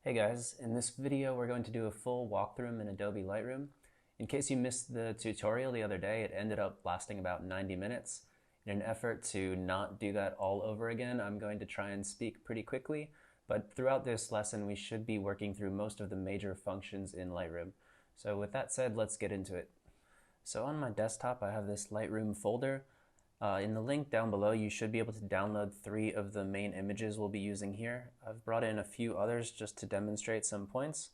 Hey guys, in this video we're going to do a full walkthrough in Adobe Lightroom. In case you missed the tutorial the other day, it ended up lasting about 90 minutes. In an effort to not do that all over again, I'm going to try and speak pretty quickly, but throughout this lesson we should be working through most of the major functions in Lightroom. So with that said, let's get into it. So on my desktop I have this Lightroom folder. In the link down below, you should be able to download 3 of the main images we'll be using here. I've brought in a few others just to demonstrate some points.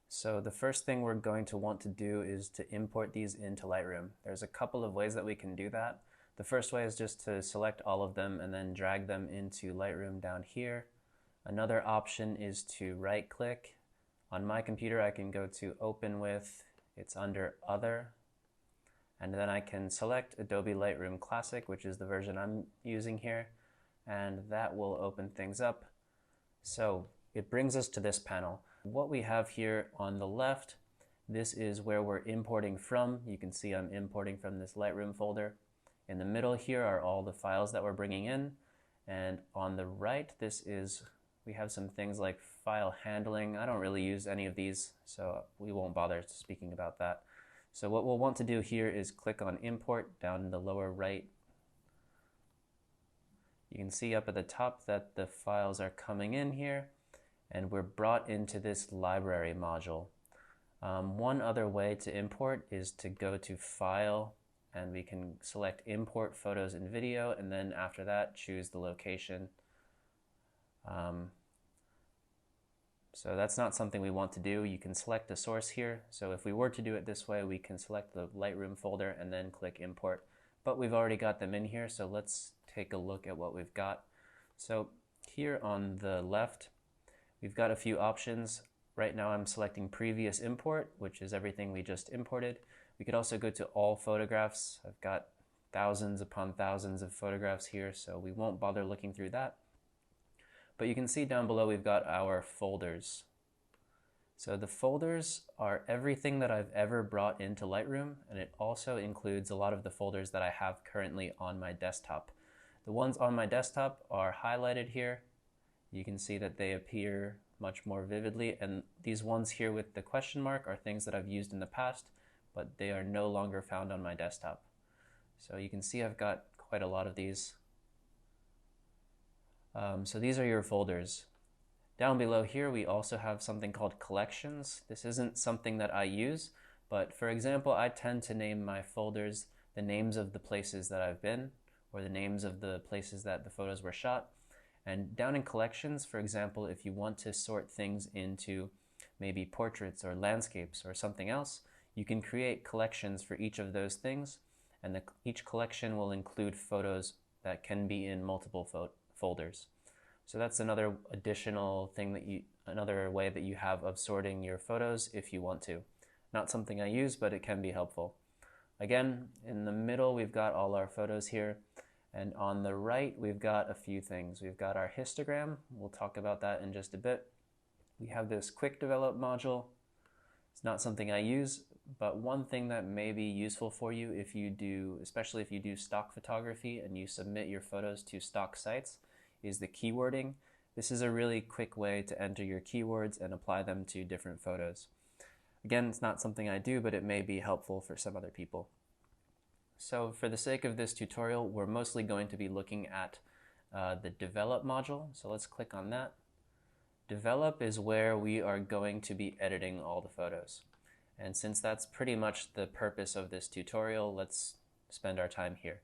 So the first thing we're going to want to do is to import these into Lightroom. There's a couple of ways that we can do that. The first way is just to select all of them and then drag them into Lightroom down here. Another option is to right-click. On my computer, I can go to Open With, it's under Other. And then I can select Adobe Lightroom Classic, which is the version I'm using here, and that will open things up. So it brings us to this panel. What we have here on the left, this is where we're importing from. You can see I'm importing from this Lightroom folder. In the middle here are all the files that we're bringing in, and on the right, we have some things like file handling. I don't really use any of these, so we won't bother speaking about that. So what we'll want to do here is click on Import down in the lower right. You can see up at the top that the files are coming in here and we're brought into this library module. One other way to import is to go to File and we can select Import Photos and Video, and then after that choose the location. So that's not something we want to do. You can select a source here. So if we were to do it this way, we can select the Lightroom folder and then click Import. But we've already got them in here, so let's take a look at what we've got. So here on the left, we've got a few options. Right now I'm selecting Previous Import, which is everything we just imported. We could also go to All Photographs. I've got thousands upon thousands of photographs here, so we won't bother looking through that. But you can see down below we've got our folders. So the folders are everything that I've ever brought into Lightroom, and it also includes a lot of the folders that I have currently on my desktop. The ones on my desktop are highlighted here. You can see that they appear much more vividly, and these ones here with the question mark are things that I've used in the past, but they are no longer found on my desktop. So you can see I've got quite a lot of these. So these are your folders. Down below here we also have something called collections. This isn't something that I use, but for example I tend to name my folders the names of the places that I've been, or the names of the places that the photos were shot. And down in collections, for example, if you want to sort things into maybe portraits or landscapes or something else, you can create collections for each of those things, and each collection will include photos that can be in multiple folders. So that's another additional thing another way that you have of sorting your photos if you want to. Not something I use, but it can be helpful. Again, in the middle we've got all our photos here, and on the right we've got a few things. We've got our histogram. We'll talk about that in just a bit. We have this quick develop module. It's not something I use, but one thing that may be useful for you if you do, especially if you do stock photography and you submit your photos to stock sites, is the keywording. This is a really quick way to enter your keywords and apply them to different photos. Again, it's not something I do, but it may be helpful for some other people. So for the sake of this tutorial, we're mostly going to be looking at the Develop module. So let's click on that. Develop is where we are going to be editing all the photos. And since that's pretty much the purpose of this tutorial, let's spend our time here.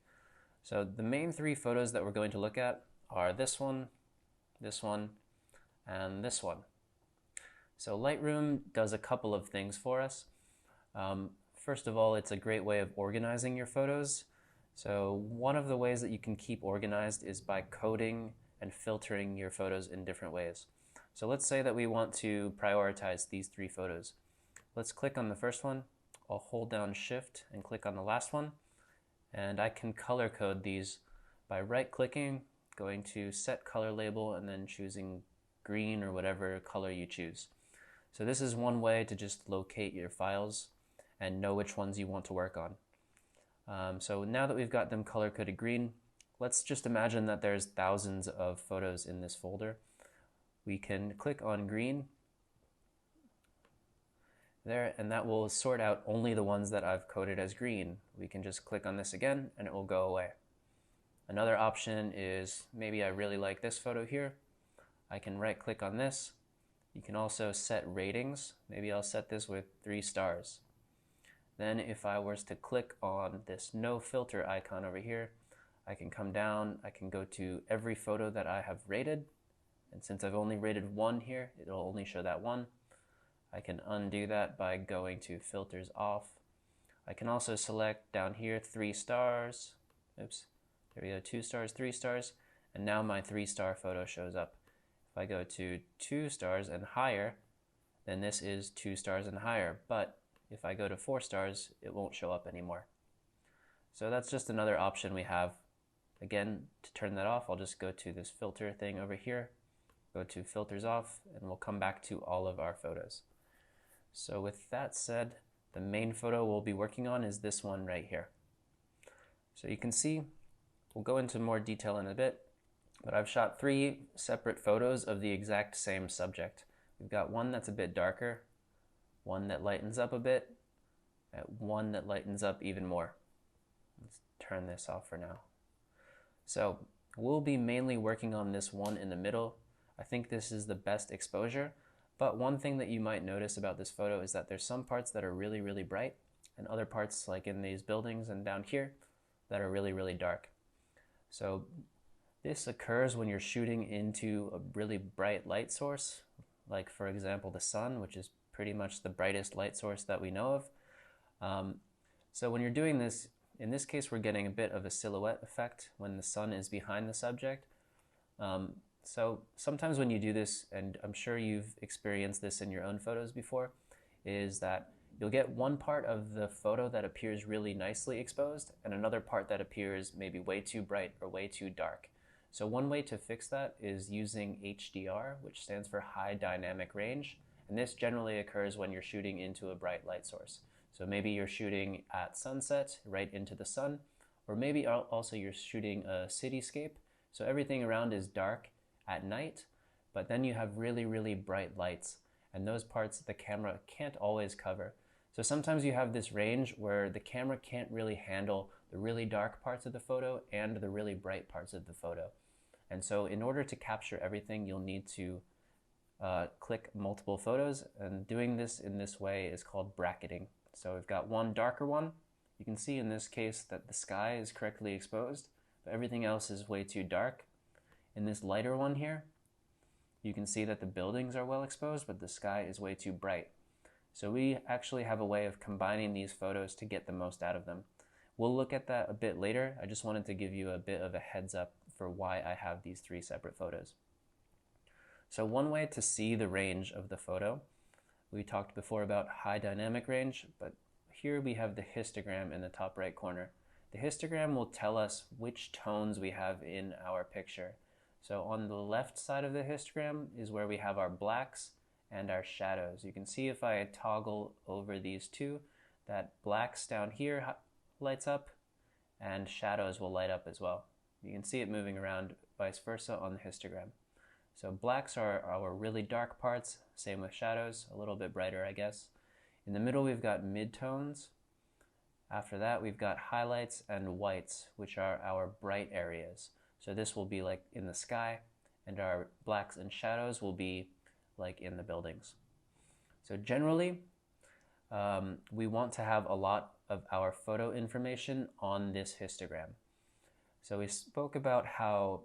So the main 3 photos that we're going to look at are this one, and this one. So Lightroom does a couple of things for us. First of all, it's a great way of organizing your photos. So one of the ways that you can keep organized is by coding and filtering your photos in different ways. So let's say that we want to prioritize these 3 photos. Let's click on the first one. I'll hold down Shift and click on the last one, and I can color code these by right-clicking, going to Set Color Label, and then choosing green or whatever color you choose. So this is one way to just locate your files and know which ones you want to work on. So now that we've got them color-coded green, let's just imagine that there's thousands of photos in this folder. We can click on green there, and that will sort out only the ones that I've coded as green. We can just click on this again and it will go away. Another option is maybe I really like this photo here. I can right click on this. You can also set ratings. Maybe I'll set this with 3 stars. Then if I was to click on this no filter icon over here, I can come down, I can go to every photo that I have rated. And since I've only rated 1 here, it'll only show that 1. I can undo that by going to filters off. I can also select down here 3 stars. Oops, there we go, 2 stars, 3 stars. And now my 3-star photo shows up. If I go to 2 stars and higher, then this is 2 stars and higher. But if I go to 4 stars, it won't show up anymore. So that's just another option we have. Again, to turn that off, I'll just go to this filter thing over here, go to filters off, and we'll come back to all of our photos. So with that said, the main photo we'll be working on is this one right here. So you can see, we'll go into more detail in a bit, but I've shot 3 separate photos of the exact same subject. We've got one that's a bit darker, one that lightens up a bit, and one that lightens up even more. Let's turn this off for now. So we'll be mainly working on this one in the middle. I think this is the best exposure, but one thing that you might notice about this photo is that there's some parts that are really, really bright, and other parts like in these buildings and down here that are really, really dark. So this occurs when you're shooting into a really bright light source, like for example the sun, which is pretty much the brightest light source that we know of. So when you're doing this, in this case we're getting a bit of a silhouette effect when the sun is behind the subject. So sometimes when you do this, and I'm sure you've experienced this in your own photos before, is that you'll get one part of the photo that appears really nicely exposed and another part that appears maybe way too bright or way too dark. So one way to fix that is using HDR, which stands for High Dynamic Range, and this generally occurs when you're shooting into a bright light source. So maybe you're shooting at sunset right into the sun, or maybe also you're shooting a cityscape, so everything around is dark at night, but then you have really, really bright lights, and those parts the camera can't always cover. So sometimes you have this range where the camera can't really handle the really dark parts of the photo and the really bright parts of the photo. And so in order to capture everything, you'll need to click multiple photos, and doing this in this way is called bracketing. So we've got one darker one. You can see in this case that the sky is correctly exposed, but everything else is way too dark. In this lighter one here, you can see that the buildings are well exposed, but the sky is way too bright. So we actually have a way of combining these photos to get the most out of them. We'll look at that a bit later. I just wanted to give you a bit of a heads up for why I have these 3 separate photos. So one way to see the range of the photo, we talked before about high dynamic range, but here we have the histogram in the top right corner. The histogram will tell us which tones we have in our picture. So on the left side of the histogram is where we have our blacks and our shadows. You can see if I toggle over these two, that blacks down here lights up and shadows will light up as well. You can see it moving around vice versa on the histogram. So blacks are our really dark parts, same with shadows, a little bit brighter I guess. In the middle we've got midtones. After that we've got highlights and whites, which are our bright areas. So this will be like in the sky, and our blacks and shadows will be like in the buildings. So generally, we want to have a lot of our photo information on this histogram. So we spoke about how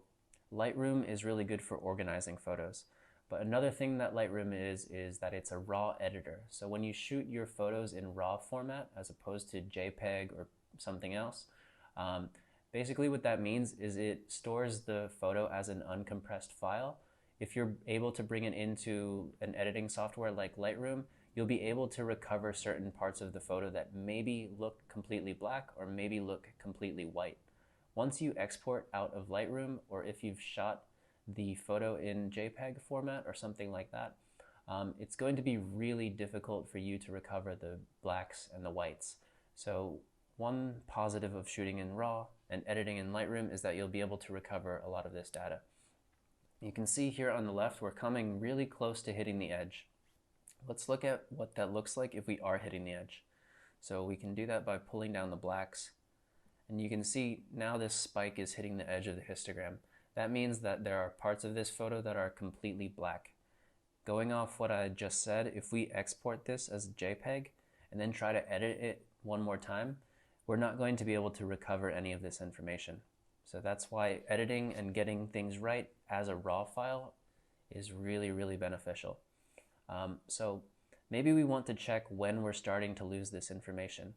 Lightroom is really good for organizing photos. But another thing that Lightroom is that it's a raw editor. So when you shoot your photos in raw format as opposed to JPEG or something else, basically what that means is it stores the photo as an uncompressed file. If you're able to bring it into an editing software like Lightroom, you'll be able to recover certain parts of the photo that maybe look completely black or maybe look completely white. Once you export out of Lightroom, or if you've shot the photo in JPEG format or something like that, it's going to be really difficult for you to recover the blacks and the whites. So one positive of shooting in RAW and editing in Lightroom is that you'll be able to recover a lot of this data. You can see here on the left we're coming really close to hitting the edge. Let's look at what that looks like if we are hitting the edge. So we can do that by pulling down the blacks. And you can see now this spike is hitting the edge of the histogram. That means that there are parts of this photo that are completely black. Going off what I just said, if we export this as a JPEG and then try to edit it one more time, we're not going to be able to recover any of this information. So that's why editing and getting things right as a raw file is really, really beneficial. So maybe we want to check when we're starting to lose this information.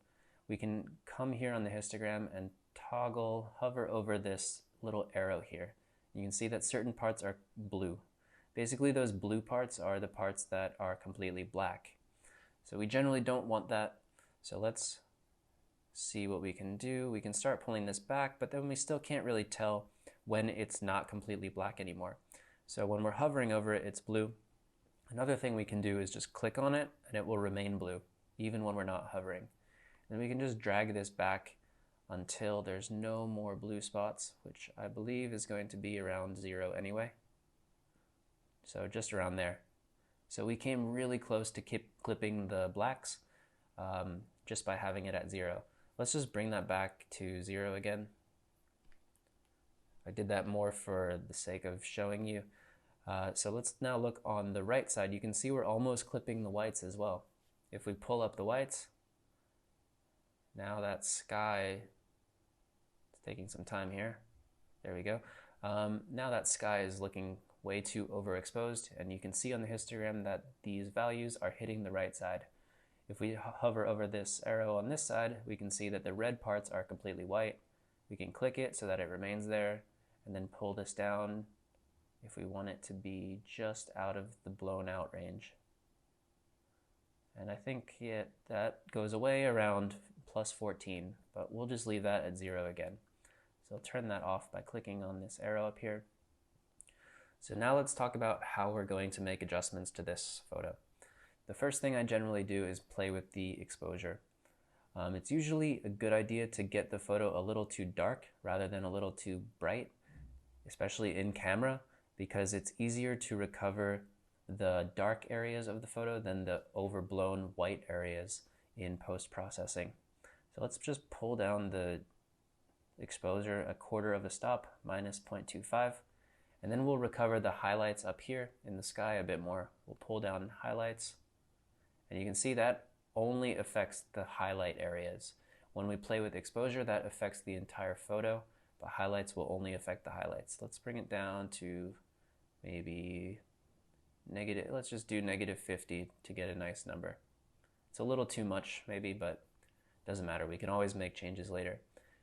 We can come here on the histogram and hover over this little arrow here. You can see that certain parts are blue. Basically, those blue parts are the parts that are completely black. So we generally don't want that. So let's see what we can do. We can start pulling this back, but then we still can't really tell when it's not completely black anymore. So when we're hovering over it, it's blue. Another thing we can do is just click on it and it will remain blue, even when we're not hovering. Then we can just drag this back until there's no more blue spots, which I believe is going to be around 0 anyway. So just around there. So we came really close to clipping the blacks just by having it at 0. Let's just bring that back to 0 again. I did that more for the sake of showing you. So let's now look on the right side. You can see we're almost clipping the whites as well. If we pull up the whites, now that sky, it's taking some time here. There we go. Now that sky is looking way too overexposed, and you can see on the histogram that these values are hitting the right side. If we hover over this arrow on this side, we can see that the red parts are completely white. We can click it so that it remains there, and then pull this down if we want it to be just out of the blown out range. And I think that goes away around plus 14, but we'll just leave that at 0 again. So I'll turn that off by clicking on this arrow up here. So now let's talk about how we're going to make adjustments to this photo. The first thing I generally do is play with the exposure. It's usually a good idea to get the photo a little too dark rather than a little too bright, especially in camera, because it's easier to recover the dark areas of the photo than the overblown white areas in post-processing. So let's just pull down the exposure a quarter of a stop, minus 0.25, and then we'll recover the highlights up here in the sky a bit more. We'll pull down highlights, and you can see that only affects the highlight areas. When we play with exposure, that affects the entire photo, but highlights will only affect the highlights. Let's bring it down to maybe let's just do -50 to get a nice number. It's a little too much maybe, but doesn't matter. We can always make changes later.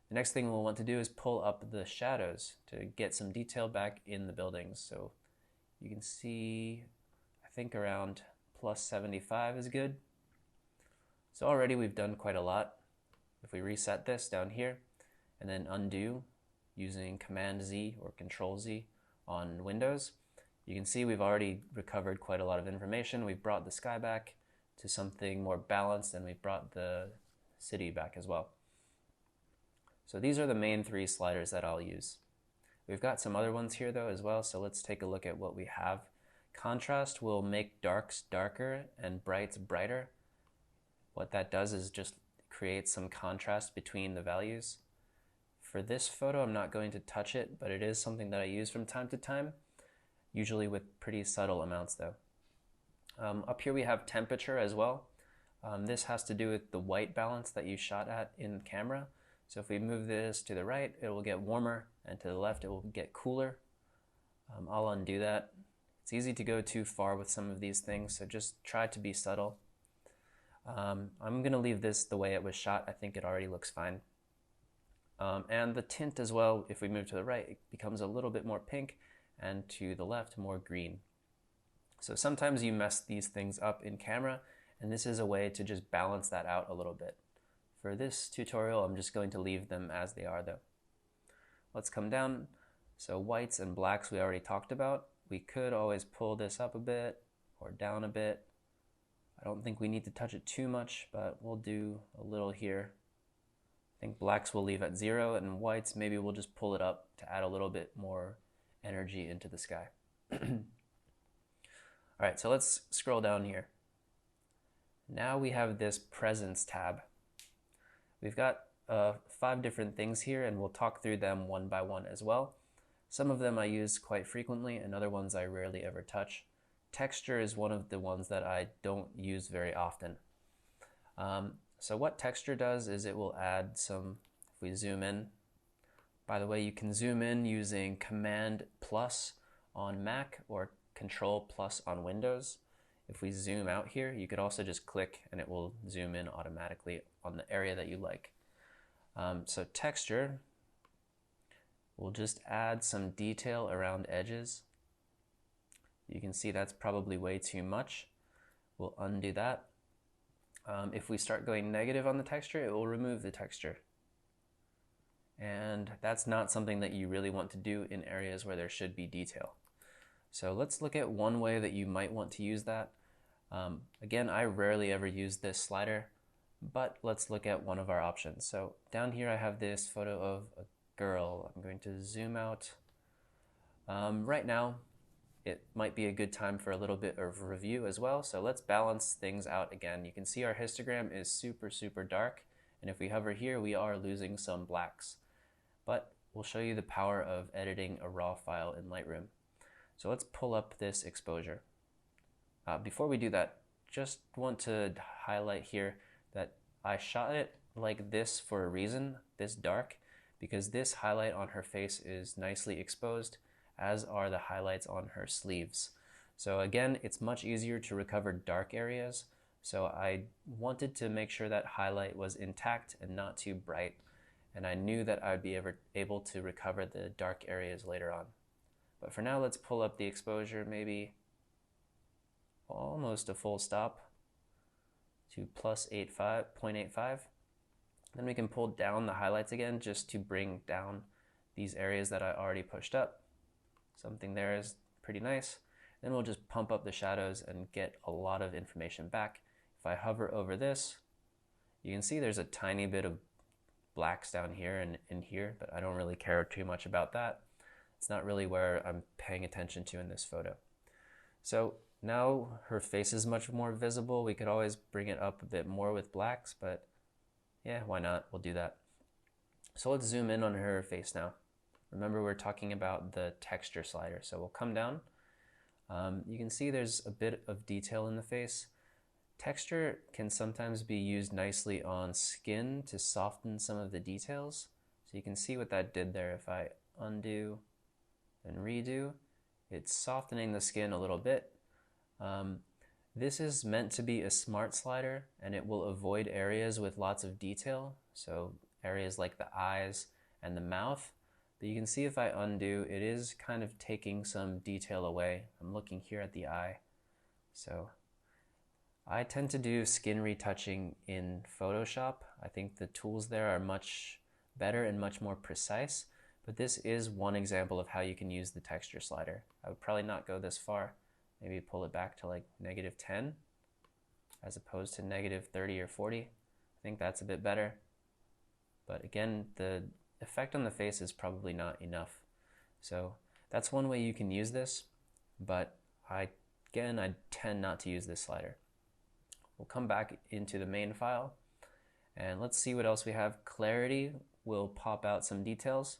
The next thing we'll want to do is pull up the shadows to get some detail back in the buildings. So you can see, I think around plus 75 is good. So already we've done quite a lot. If we reset this down here and then undo using Command Z or Control Z on Windows, you can see we've already recovered quite a lot of information. We've brought the sky back to something more balanced, and we've brought the city back as well. So these are the main 3 sliders that I'll use. We've got some other ones here though as well, so let's take a look at what we have. Contrast will make darks darker and brights brighter. What that does is just create some contrast between the values. For this photo, I'm not going to touch it, but it is something that I use from time to time, usually with pretty subtle amounts though. Up here we have temperature as well. This has to do with the white balance that you shot at in camera. So if we move this to the right, it will get warmer, and to the left it will get cooler. I'll undo that. It's easy to go too far with some of these things, so just try to be subtle. I'm going to leave this the way it was shot. I think it already looks fine. And the tint as well, if we move to the right, it becomes a little bit more pink, and to the left more green. So sometimes you mess these things up in camera, and this is a way to just balance that out a little bit. For this tutorial, I'm just going to leave them as they are though. Let's come down. So whites and blacks we already talked about. We could always pull this up a bit or down a bit. I don't think we need to touch it too much, but we'll do a little here. I think blacks we'll leave at 0, and whites maybe we'll just pull it up to add a little bit more energy into the sky. Alright, so let's scroll down here. Now we have this Presence tab. We've got 5 different things here, and we'll talk through them one by one as well. Some of them I use quite frequently, and other ones I rarely ever touch. Texture is one of the ones that I don't use very often. So what texture does is it will add some, if we zoom in, by the way, you can zoom in using Command plus on Mac or Control plus on Windows. If we zoom out here, you could also just click and it will zoom in automatically on the area that you like. So texture, we'll just add some detail around edges. You can see that's probably way too much. We'll undo that. If we start going negative on the texture, it will remove the texture. And that's not something that you really want to do in areas where there should be detail. So let's look at one way that you might want to use that. Again, I rarely ever use this slider, but let's look at one of our options. So down here I have this photo of a girl. I'm going to zoom out. Right now, it might be a good time for a little bit of review as well. So let's balance things out again. You can see our histogram is super dark, and if we hover here, we are losing some blacks. But we'll show you the power of editing a raw file in Lightroom. So let's pull up this exposure. Before we do that, just want to highlight here that I shot it like this for a reason, this dark, because this highlight on her face is nicely exposed, as are the highlights on her sleeves. So again, it's much easier to recover dark areas, so I wanted to make sure that highlight was intact and not too bright, and I knew that I'd be able to recover the dark areas later on. But for now, let's pull up the exposure, maybe almost a full stop to plus 0.85. Then we can pull down the highlights again just to bring down these areas that I already pushed up. Something there is pretty nice. Then we'll just pump up the shadows and get a lot of information back. If I hover over this, you can see there's a tiny bit of blacks down here and in here, but I don't really care too much about that. It's not really where I'm paying attention to in this photo. So now her face is much more visible. We could always bring it up a bit more with blacks, but yeah, why not? We'll do that. So let's zoom in on her face now. Remember, we're talking about the texture slider. So we'll come down. You can see there's a bit of detail in the face. Texture can sometimes be used nicely on skin to soften some of the details. So you can see what that did there. If I undo and redo, it's softening the skin a little bit. This is meant to be a smart slider, and it will avoid areas with lots of detail, so areas like the eyes and the mouth. But you can see if I undo, it is kind of taking some detail away. I'm looking here at the eye. So I tend to do skin retouching in Photoshop. I think the tools there are much better and much more precise, but this is one example of how you can use the texture slider. I would probably not go this far. Maybe pull it back to like -10 as opposed to -30 or 40. I think that's a bit better. But again, the effect on the face is probably not enough. So that's one way you can use this, but I tend not to use this slider. We'll come back into the main file and let's see what else we have. Clarity will pop out some details,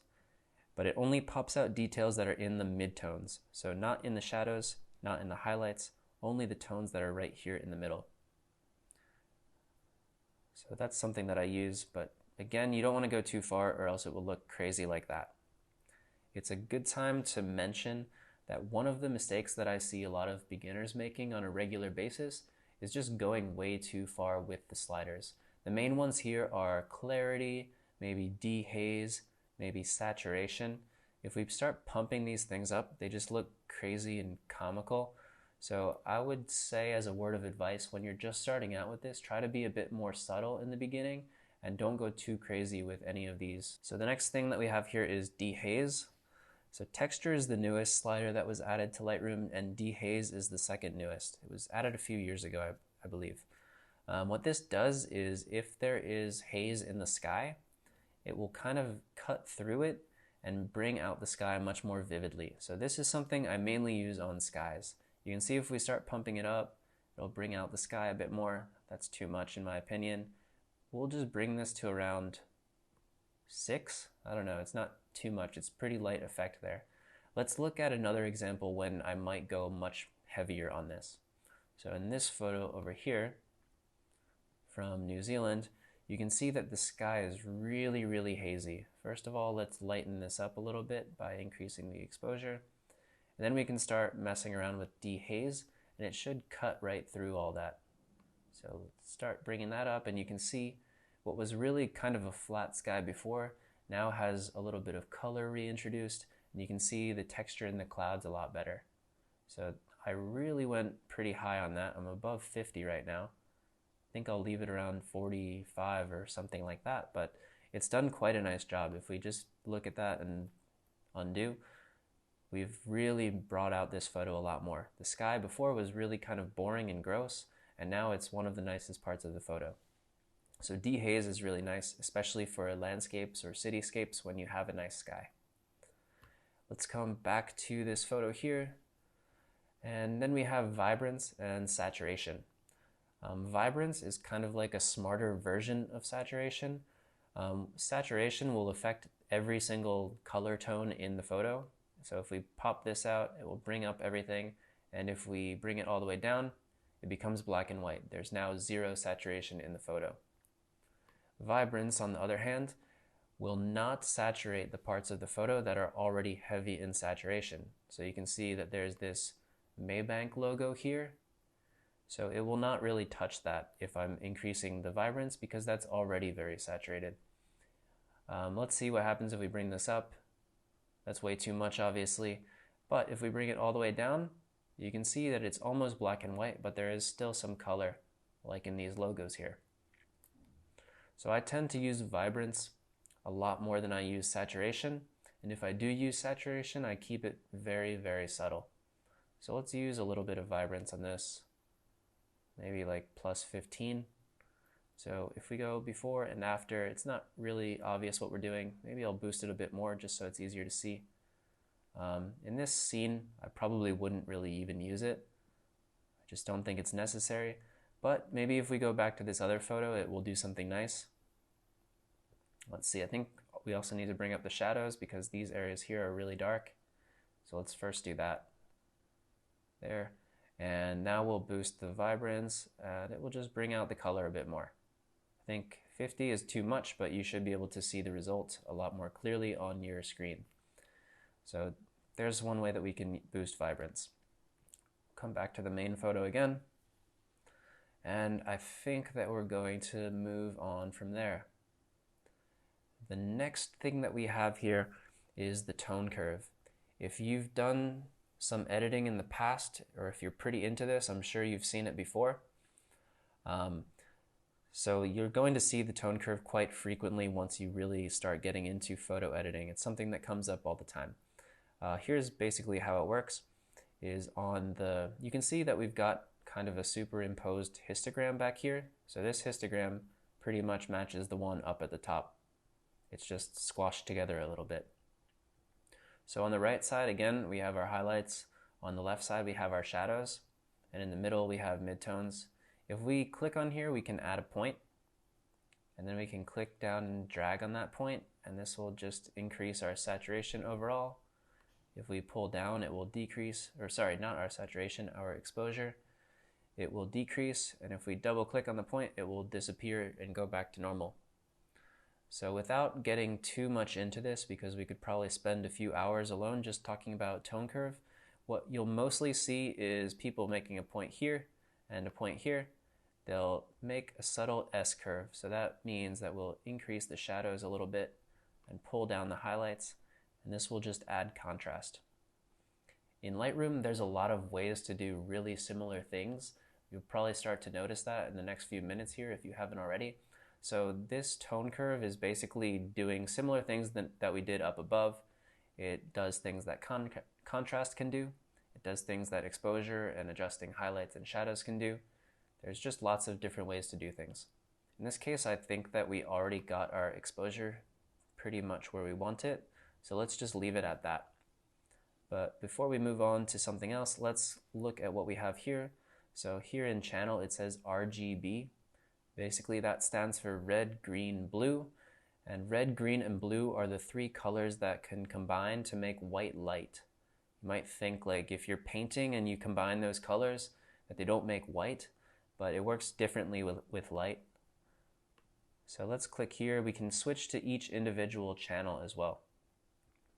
but it only pops out details that are in the midtones. So not in the shadows, not in the highlights, only the tones that are right here in the middle. So that's something that I use, but again, you don't want to go too far or else it will look crazy like that. It's a good time to mention that one of the mistakes that I see a lot of beginners making on a regular basis is just going way too far with the sliders. The main ones here are clarity, maybe dehaze, maybe saturation. If we start pumping these things up, they just look crazy and comical. So I would say, as a word of advice, when you're just starting out with this, try to be a bit more subtle in the beginning and don't go too crazy with any of these. So the next thing that we have here is dehaze. So texture is the newest slider that was added to Lightroom, and dehaze is the second newest. It was added a few years ago, I believe. What this does is if there is haze in the sky, it will kind of cut through it and bring out the sky much more vividly. So this is something I mainly use on skies. You can see if we start pumping it up, It'll bring out the sky a bit more. That's too much in my opinion. We'll just bring this to around 6. I don't know, it's not too much. It's pretty light effect there. Let's look at another example when I might go much heavier on this. So in this photo over here from New Zealand, you can see that the sky is really, really hazy. First of all, let's lighten this up a little bit by increasing the exposure. And then we can start messing around with dehaze, and it should cut right through all that. So let's start bringing that up, and you can see what was really kind of a flat sky before now has a little bit of color reintroduced, and you can see the texture in the clouds a lot better. So I really went pretty high on that. I'm above 50 right now. I think I'll leave it around 45 or something like that, but it's done quite a nice job. If we just look at that and undo, we've really brought out this photo a lot more. The sky before was really kind of boring and gross, and now it's one of the nicest parts of the photo. So dehaze is really nice, especially for landscapes or cityscapes when you have a nice sky. Let's come back to this photo here. And then we have vibrance and saturation. Vibrance is kind of like a smarter version of saturation. Saturation will affect every single color tone in the photo. So if we pop this out, it will bring up everything. And if we bring it all the way down, it becomes black and white. There's now zero saturation in the photo. Vibrance, on the other hand, will not saturate the parts of the photo that are already heavy in saturation. So you can see that there's this Maybank logo here. So it will not really touch that if I'm increasing the vibrance, because that's already very saturated. Let's see what happens if we bring this up. That's way too much, obviously. But if we bring it all the way down, you can see that it's almost black and white, but there is still some color, like in these logos here. So I tend to use vibrance a lot more than I use saturation. And if I do use saturation, I keep it very, very subtle. So let's use a little bit of vibrance on this, maybe like plus 15. So if we go before and after, it's not really obvious what we're doing. Maybe I'll boost it a bit more just so it's easier to see. In this scene, I probably wouldn't really even use it. I just don't think it's necessary. But maybe if we go back to this other photo, it will do something nice. Let's see, I think we also need to bring up the shadows because these areas here are really dark. So let's first do that. There. And now we'll boost the vibrance, and it will just bring out the color a bit more. I think 50 is too much, but you should be able to see the result a lot more clearly on your screen. So there's one way that we can boost vibrance. Come back to the main photo again. And I think that we're going to move on from there. The next thing that we have here is the tone curve. If you've done some editing in the past, or if you're pretty into this, I'm sure you've seen it before. So you're going to see the tone curve quite frequently once you really start getting into photo editing. It's something that comes up all the time. Here's basically how it works. Is on the, you can see that we've got kind of a superimposed histogram back here. So this histogram pretty much matches the one up at the top. It's just squashed together a little bit. So on the right side, again, we have our highlights. On the left side, we have our shadows. And in the middle, we have midtones. If we click on here, we can add a point. And then we can click down and drag on that point, and this will just increase our saturation overall. If we pull down, it will decrease, or sorry, not our saturation, our exposure. It will decrease, and if we double click on the point, it will disappear and go back to normal. So without getting too much into this, because we could probably spend a few hours alone just talking about tone curve, what you'll mostly see is people making a point here and a point here. They'll make a subtle S curve, so that means that we'll increase the shadows a little bit and pull down the highlights, and this will just add contrast. In Lightroom, there's a lot of ways to do really similar things. You'll probably start to notice that in the next few minutes here if you haven't already. So this tone curve is basically doing similar things that we did up above. It does things that contrast can do. It does things that exposure and adjusting highlights and shadows can do. There's just lots of different ways to do things. In this case, I think that we already got our exposure pretty much where we want it. So let's just leave it at that. But before we move on to something else, let's look at what we have here. So here in channel it says RGB. Basically that stands for red, green, blue. And red, green, and blue are the three colors that can combine to make white light. You might think like if you're painting and you combine those colors that they don't make white, but it works differently with light. So let's click here. We can switch to each individual channel as well.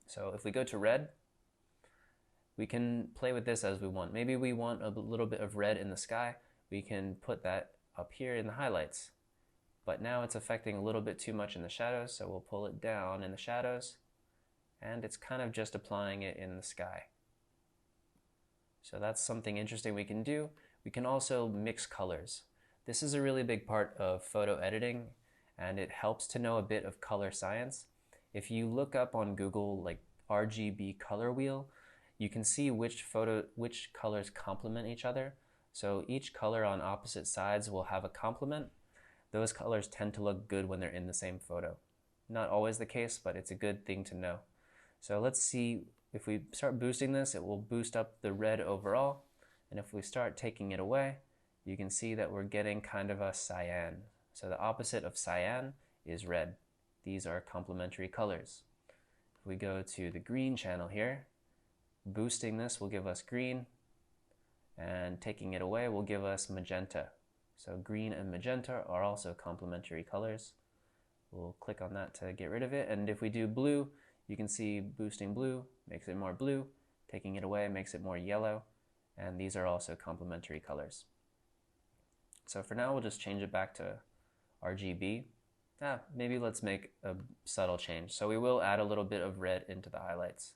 So if we go to red, we can play with this as we want. Maybe we want a little bit of red in the sky. We can put that up here in the highlights. But now it's affecting a little bit too much in the shadows, so we'll pull it down in the shadows, and it's kind of just applying it in the sky. So that's something interesting we can do. We can also mix colors. This is a really big part of photo editing, and it helps to know a bit of color science. If you look up on Google like RGB color wheel, you can see which colors complement each other. So each color on opposite sides will have a complement. Those colors tend to look good when they're in the same photo. Not always the case, but it's a good thing to know. So let's see, if we start boosting this, it will boost up the red overall. And if we start taking it away, you can see that we're getting kind of a cyan. So the opposite of cyan is red. These are complementary colors. If we go to the green channel here, boosting this will give us green, and taking it away will give us magenta. So green and magenta are also complementary colors. We'll click on that to get rid of it. And if we do blue, you can see boosting blue makes it more blue, taking it away makes it more yellow, and these are also complementary colors. So for now, we'll just change it back to RGB. Maybe let's make a subtle change. So we will add a little bit of red into the highlights.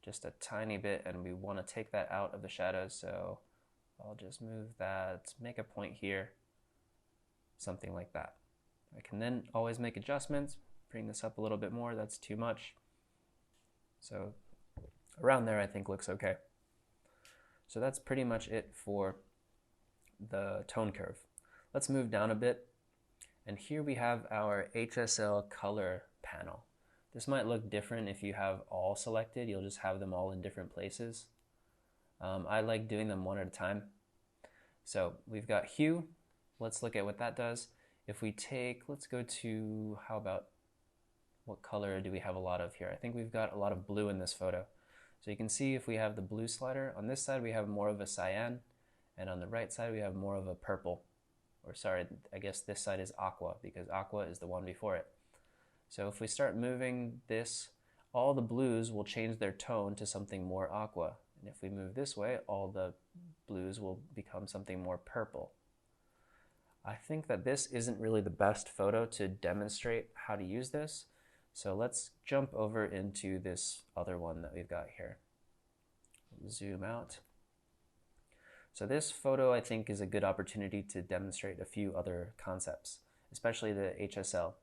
Just a tiny bit, and we want to take that out of the shadows, so I'll just move that, make a point here, something like that. I can then always make adjustments, bring this up a little bit more, that's too much. So around there I think looks okay. So that's pretty much it for the tone curve. Let's move down a bit, and here we have our Hsl Color Panel. This might look different if you have all selected, you'll just have them all in different places. I like doing them one at a time. So we've got hue. Let's look at what that does. If we take, let's go to, how about, what color do we have a lot of here? I think we've got a lot of blue in this photo. So you can see if we have the blue slider, on this side we have more of a cyan, and on the right side we have more of a purple. Or sorry, I guess this side is aqua, because aqua is the one before it. So if we start moving this, all the blues will change their tone to something more aqua. And if we move this way, all the blues will become something more purple. I think that this isn't really the best photo to demonstrate how to use this. So let's jump over into this other one that we've got here. Zoom out. So this photo I think is a good opportunity to demonstrate a few other concepts, especially the Hsl.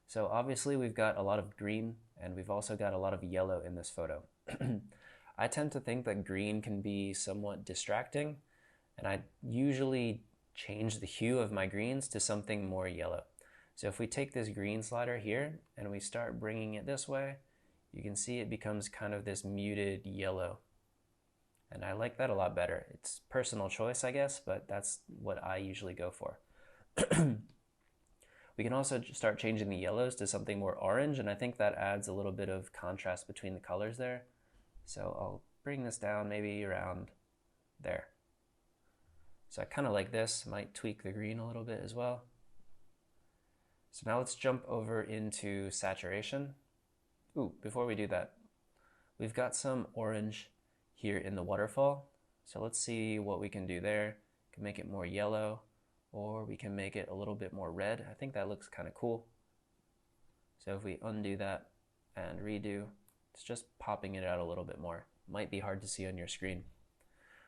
So obviously we've got a lot of green, and we've also got a lot of yellow in this photo. I tend to think that green can be somewhat distracting, and I usually change the hue of my greens to something more yellow. So if we take this green slider here and we start bringing it this way, you can see it becomes kind of this muted yellow. And I like that a lot better. It's personal choice, I guess, but that's what I usually go for. We can also start changing the yellows to something more orange, and I think that adds a little bit of contrast between the colors there. So I'll bring this down maybe around there. So I kind of like this, might tweak the green a little bit as well. So now let's jump over into saturation. Before we do that, we've got some orange here in the waterfall. So let's see what we can do there. We can make it more yellow, or we can make it a little bit more red. I think that looks kind of cool. So if we undo that and redo, it's just popping it out a little bit more. Might be hard to see on your screen.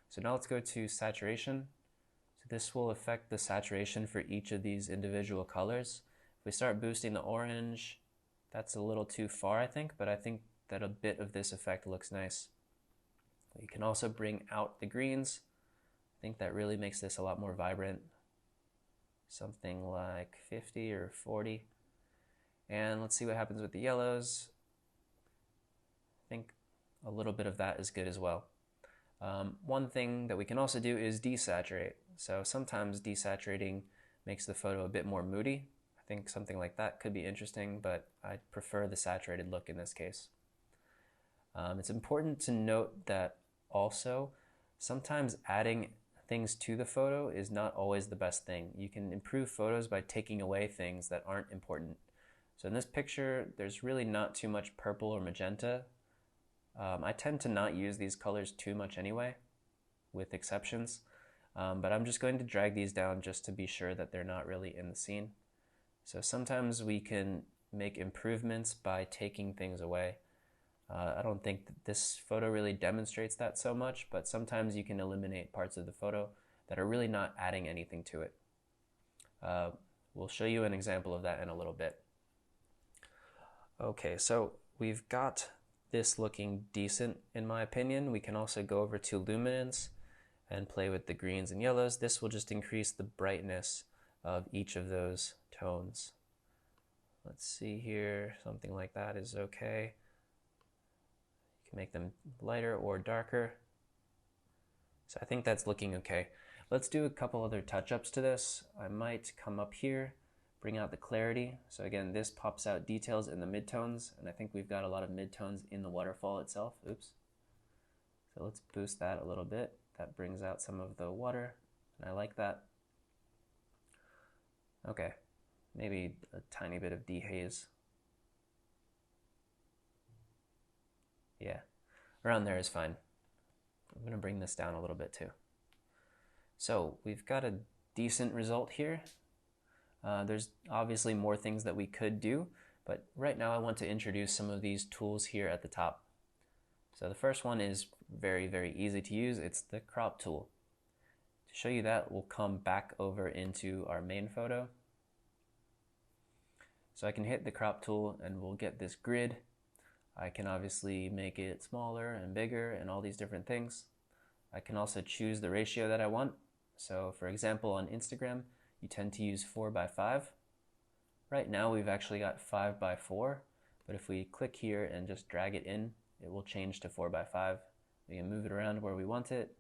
So now let's go to saturation. So this will affect the saturation for each of these individual colors. If we start boosting the orange, that's a little too far I think, but I think that a bit of this effect looks nice. You can also bring out the greens. I think that really makes this a lot more vibrant. Something like 50 or 40. And let's see what happens with the yellows. I think a little bit of that is good as well. One thing that we can also do is desaturate. So sometimes desaturating makes the photo a bit more moody. I think something like that could be interesting, but I prefer the saturated look in this case. It's important to note that also sometimes adding things to the photo is not always the best thing. You can improve photos by taking away things that aren't important. So in this picture, there's really not too much purple or magenta. I tend to not use these colors too much anyway, with exceptions. But I'm just going to drag these down just to be sure that they're not really in the scene. So sometimes we can make improvements by taking things away. I don't think that this photo really demonstrates that so much, but sometimes you can eliminate parts of the photo that are really not adding anything to it. We'll show you an example of that in a little bit. Okay, so we've got this looking decent in my opinion. We can also go over to Luminance and play with the greens and yellows. This will just increase the brightness of each of those tones. Let's see here, something like that is okay. You can make them lighter or darker. So I think that's looking okay. Let's do a couple other touch-ups to this. I might come up here, bring out the clarity. So again, this pops out details in the midtones, and I think we've got a lot of midtones in the waterfall itself. Oops. So let's boost that a little bit. That brings out some of the water, and I like that. Okay, maybe a tiny bit of dehaze. Yeah, around there is fine. I'm gonna bring this down a little bit too. So we've got a decent result here. There's obviously more things that we could do, but right now I want to introduce some of these tools here at the top. So the first one is very, very easy to use. It's the crop tool. To show you that, we'll come back over into our main photo. So I can hit the crop tool and we'll get this grid. I can obviously make it smaller and bigger and all these different things. I can also choose the ratio that I want. So for example, on Instagram, you tend to use 4:5. Right now we've actually got 5:4, but if we click here and just drag it in, it will change to 4:5. We can move it around where we want it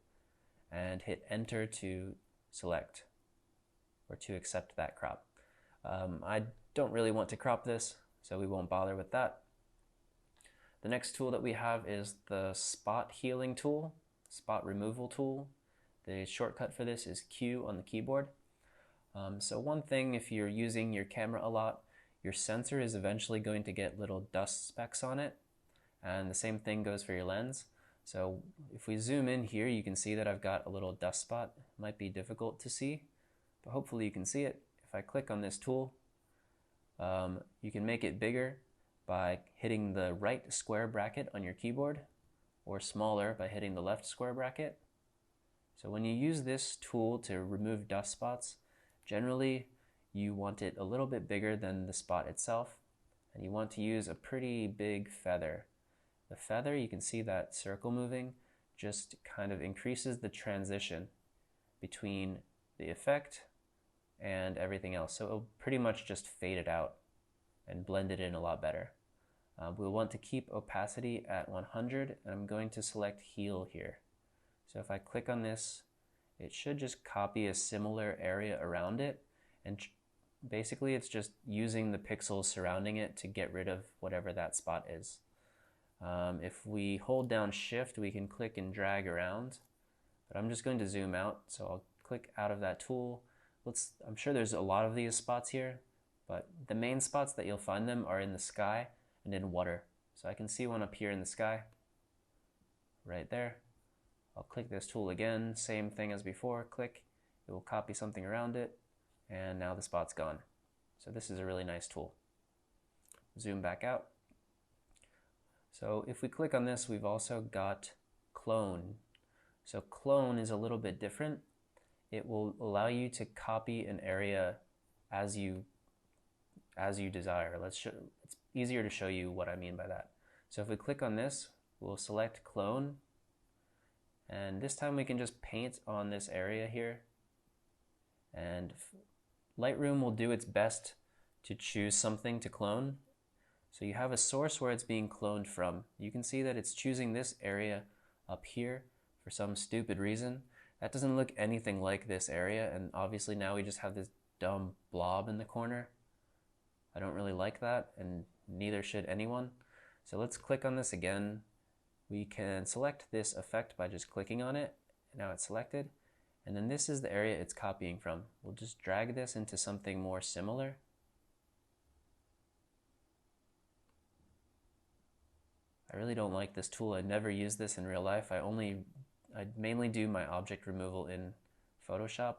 and hit enter to select or to accept that crop. I don't really want to crop this, so we won't bother with that. The next tool that we have is the spot healing tool, spot removal tool. The shortcut for this is Q on the keyboard. So one thing, if you're using your camera a lot, your sensor is eventually going to get little dust specks on it, and the same thing goes for your lens. So if we zoom in here, you can see that I've got a little dust spot. It might be difficult to see, but hopefully you can see it. If I click on this tool, you can make it bigger by hitting the right square bracket on your keyboard, or smaller by hitting the left square bracket. So when you use this tool to remove dust spots, generally you want it a little bit bigger than the spot itself, and you want to use a pretty big feather. The feather, you can see that circle moving, just kind of increases the transition between the effect and everything else. So it'll pretty much just fade it out and blend it in a lot better. We'll want to keep opacity at 100, and I'm going to select heal here. So if I click on this, it should just copy a similar area around it, and basically it's just using the pixels surrounding it to get rid of whatever that spot is. If we hold down shift, we can click and drag around, but I'm just going to zoom out, so I'll click out of that tool. I'm sure there's a lot of these spots here, but the main spots that you'll find them are in the sky and in water. So I can see one up here in the sky, right there. I'll click this tool again, same thing as before, click, it will copy something around it, and now the spot's gone. So this is a really nice tool. Zoom back out. So if we click on this, we've also got clone. So clone is a little bit different. It will allow you to copy an area as you desire. It's easier to show you what I mean by that. So if we click on this, we'll select clone, and this time we can just paint on this area here, and Lightroom will do its best to choose something to clone. So you have a source where it's being cloned from. You can see that it's choosing this area up here for some stupid reason. That doesn't look anything like this area, and obviously now we just have this dumb blob in the corner. I don't really like that, and neither should anyone. So let's click on this again. We can select this effect by just clicking on it. Now it's selected. And then this is the area it's copying from. We'll just drag this into something more similar. I really don't like this tool. I never use this in real life. I mainly do my object removal in Photoshop.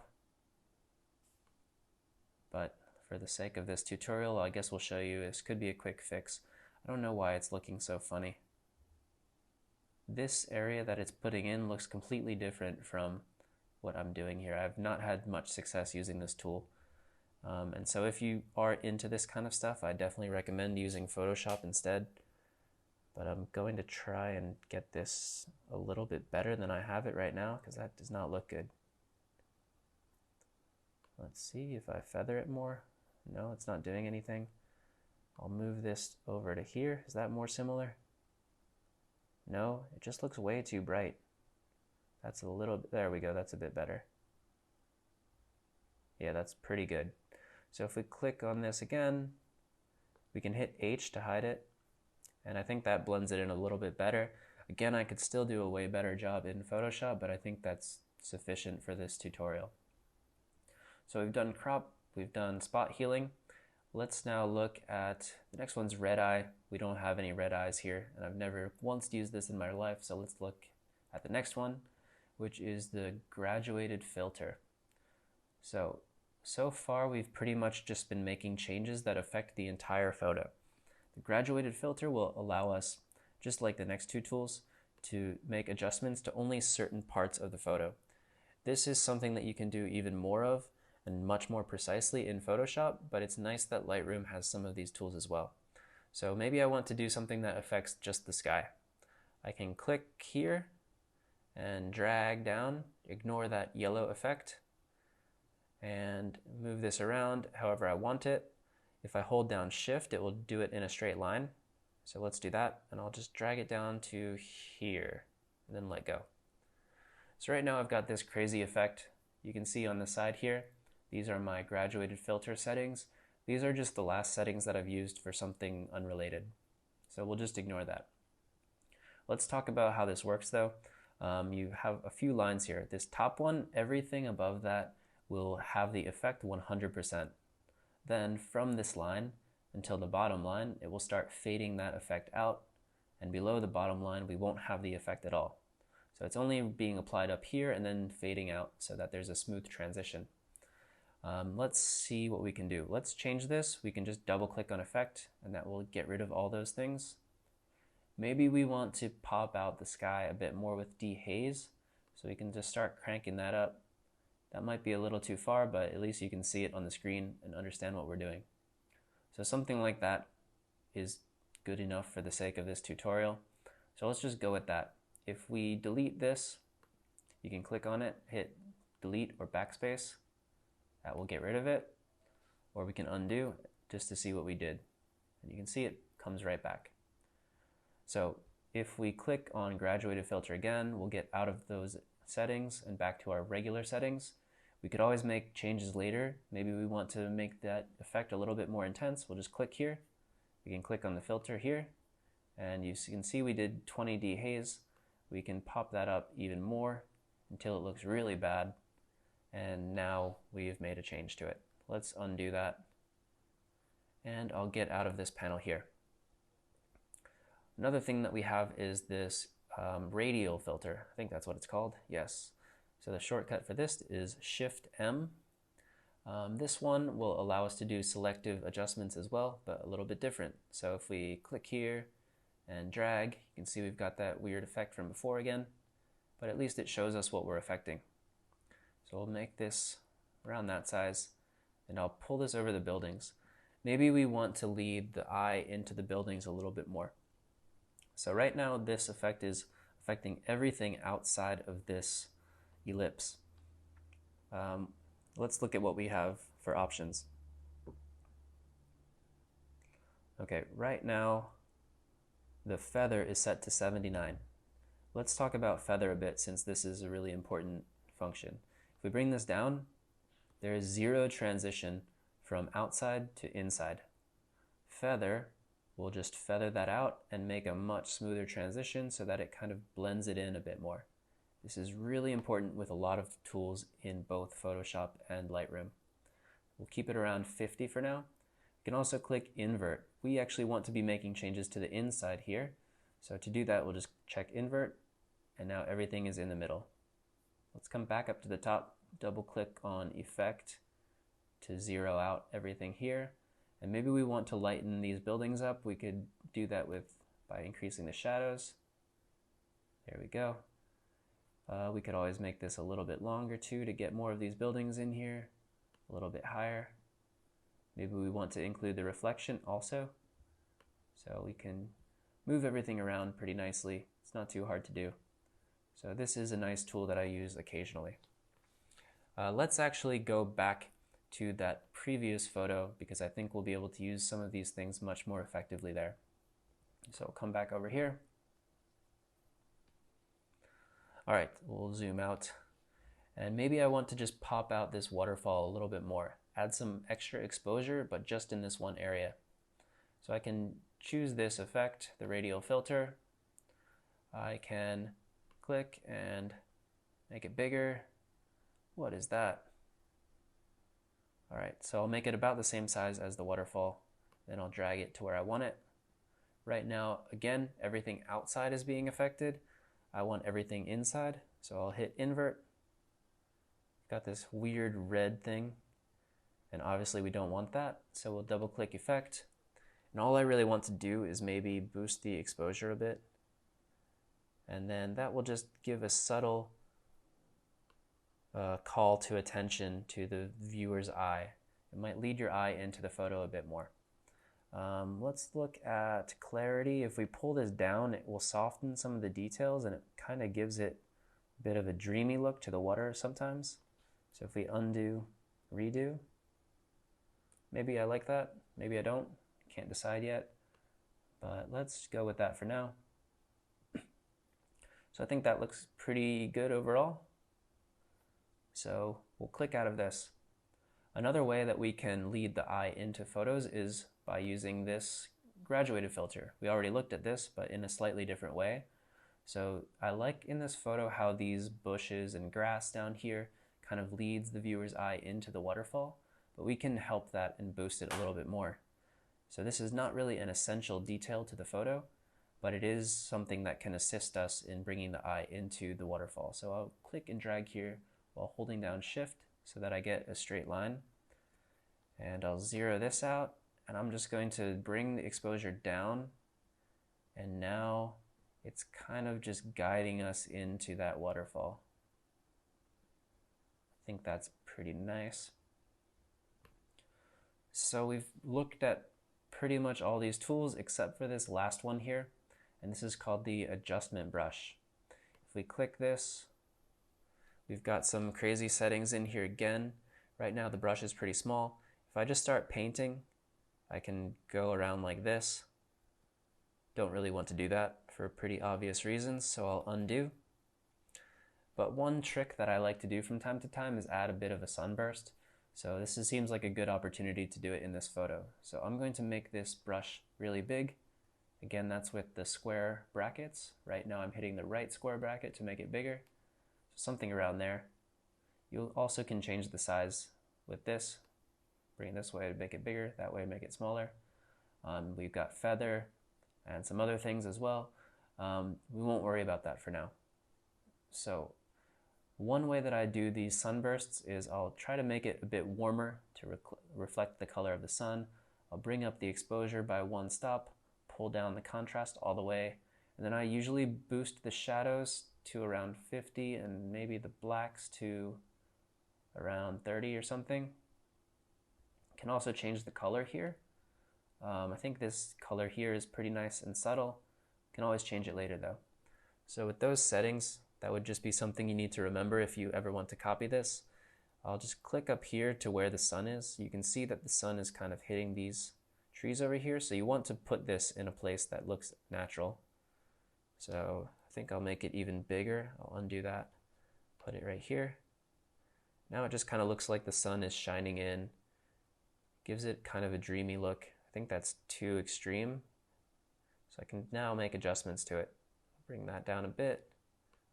But for the sake of this tutorial, I guess we'll show you. This could be a quick fix. I don't know why it's looking so funny. This area that it's putting in looks completely different from what I'm doing here. I've not had much success using this tool. And so if you are into this kind of stuff, I definitely recommend using Photoshop instead. But I'm going to try and get this a little bit better than I have it right now, because that does not look good. Let's see if I feather it more. No, it's not doing anything. I'll move this over to here. Is that more similar? No, it just looks way too bright. That's a little bit, there we go, that's a bit better. Yeah, that's pretty good. So if we click on this again, we can hit H to hide it, and I think that blends it in a little bit better. Again, I could still do a way better job in Photoshop, but I think that's sufficient for this tutorial. So we've done crop, we've done spot healing. Let's now look at, the next one's Redeye. We don't have any red eyes here, and I've never once used this in my life, so let's look at the next one, which is the graduated filter. So far we've pretty much just been making changes that affect the entire photo. The graduated filter will allow us, just like the next two tools, to make adjustments to only certain parts of the photo. This is something that you can do even more of and much more precisely in Photoshop, but it's nice that Lightroom has some of these tools as well. So maybe I want to do something that affects just the sky. I can click here and drag down, ignore that yellow effect, and move this around however I want it. If I hold down Shift, it will do it in a straight line. So let's do that, and I'll just drag it down to here, and then let go. So right now I've got this crazy effect. You can see on the side here, these are my graduated filter settings. These are just the last settings that I've used for something unrelated. So we'll just ignore that. Let's talk about how this works though. You have a few lines here. This top one, everything above that will have the effect 100%. Then from this line until the bottom line, it will start fading that effect out, and below the bottom line we won't have the effect at all. So it's only being applied up here and then fading out so that there's a smooth transition. Let's see what we can do. Let's change this. We can just double click on effect and that will get rid of all those things. Maybe we want to pop out the sky a bit more with Haze, so we can just start cranking that up. That might be a little too far, but at least you can see it on the screen and understand what we're doing. So something like that is good enough for the sake of this tutorial. So let's just go with that. If we delete this, you can click on it, hit delete or backspace. That will get rid of it. Or we can undo just to see what we did. And you can see it comes right back. So if we click on graduated filter again, we'll get out of those settings and back to our regular settings. We could always make changes later. Maybe we want to make that effect a little bit more intense. We'll just click here. We can click on the filter here, and you can see we did 20 Haze. We can pop that up even more until it looks really bad, and now we've made a change to it. Let's undo that, and I'll get out of this panel here. Another thing that we have is this Radial Filter. I think that's what it's called. Yes. So the shortcut for this is Shift M. This one will allow us to do selective adjustments as well, but a little bit different. So if we click here and drag, you can see we've got that weird effect from before again, but at least it shows us what we're affecting. So we'll make this around that size, and I'll pull this over the buildings. Maybe we want to lead the eye into the buildings a little bit more. So right now this effect is affecting everything outside of this ellipse. Let's look at what we have for options. Okay, right now the feather is set to 79. Let's talk about feather a bit, since this is a really important function. If we bring this down, there is zero transition from outside to inside. Feather will just feather that out and make a much smoother transition so that it kind of blends it in a bit more. This is really important with a lot of tools in both Photoshop and Lightroom. We'll keep it around 50 for now. You can also click Invert. We actually want to be making changes to the inside here. So to do that, we'll just check Invert, and now everything is in the middle. Let's come back up to the top, double click on Effect to zero out everything here. And maybe we want to lighten these buildings up. We could do that by increasing the shadows. There we go. We could always make this a little bit longer too to get more of these buildings in here, a little bit higher. Maybe we want to include the reflection also. So we can move everything around pretty nicely. It's not too hard to do. So this is a nice tool that I use occasionally. Let's actually go back to that previous photo because I think we'll be able to use some of these things much more effectively there. So we'll come back over here. All right, we'll zoom out. And maybe I want to just pop out this waterfall a little bit more. Add some extra exposure, but just in this one area. So I can choose this effect, the Radial Filter. I can click and make it bigger. What is that? All right, so I'll make it about the same size as the waterfall. Then I'll drag it to where I want it. Right now, again, everything outside is being affected. I want everything inside, so I'll hit Invert. Got this weird red thing, and obviously we don't want that, so we'll double click Effect. And all I really want to do is maybe boost the exposure a bit. And then that will just give a subtle call to attention to the viewer's eye. It might lead your eye into the photo a bit more. Let's look at clarity. If we pull this down, it will soften some of the details and it kind of gives it a bit of a dreamy look to the water sometimes. So if we undo, redo, maybe I like that, maybe I don't, can't decide yet, but let's go with that for now. So I think that looks pretty good overall. So we'll click out of this. Another way that we can lead the eye into photos is by using this graduated filter. We already looked at this, but in a slightly different way. So I like in this photo how these bushes and grass down here kind of leads the viewer's eye into the waterfall, but we can help that and boost it a little bit more. So this is not really an essential detail to the photo, but it is something that can assist us in bringing the eye into the waterfall. So I'll click and drag here while holding down Shift so that I get a straight line. And I'll zero this out, and I'm just going to bring the exposure down, and now it's kind of just guiding us into that waterfall. I think that's pretty nice. So we've looked at pretty much all these tools except for this last one here, and this is called the adjustment brush. If we click this, we've got some crazy settings in here again. Right now the brush is pretty small. If I just start painting, I can go around like this. Don't really want to do that for pretty obvious reasons, so I'll undo. But one trick that I like to do from time to time is add a bit of a sunburst. So this seems like a good opportunity to do it in this photo. So I'm going to make this brush really big. Again, that's with the square brackets. Right now I'm hitting the right square bracket to make it bigger. So something around there. You also can change the size with this. Bring it this way to make it bigger, that way to make it smaller. We've got feather and some other things as well. We won't worry about that for now. So one way that I do these sunbursts is I'll try to make it a bit warmer to reflect the color of the sun. I'll bring up the exposure by one stop, pull down the contrast all the way, and then I usually boost the shadows to around 50 and maybe the blacks to around 30 or something. Can also change the color here. I think this color here is pretty nice and subtle. Can always change it later though. So with those settings, that would just be something you need to remember if you ever want to copy this. I'll just click up here to where the sun is. You can see that the sun is kind of hitting these trees over here, so you want to put this in a place that looks natural. So I think I'll make it even bigger. I'll undo that, put it right here. Now it just kind of looks like the sun is shining in. Gives it kind of a dreamy look. I think that's too extreme. So I can now make adjustments to it. Bring that down a bit.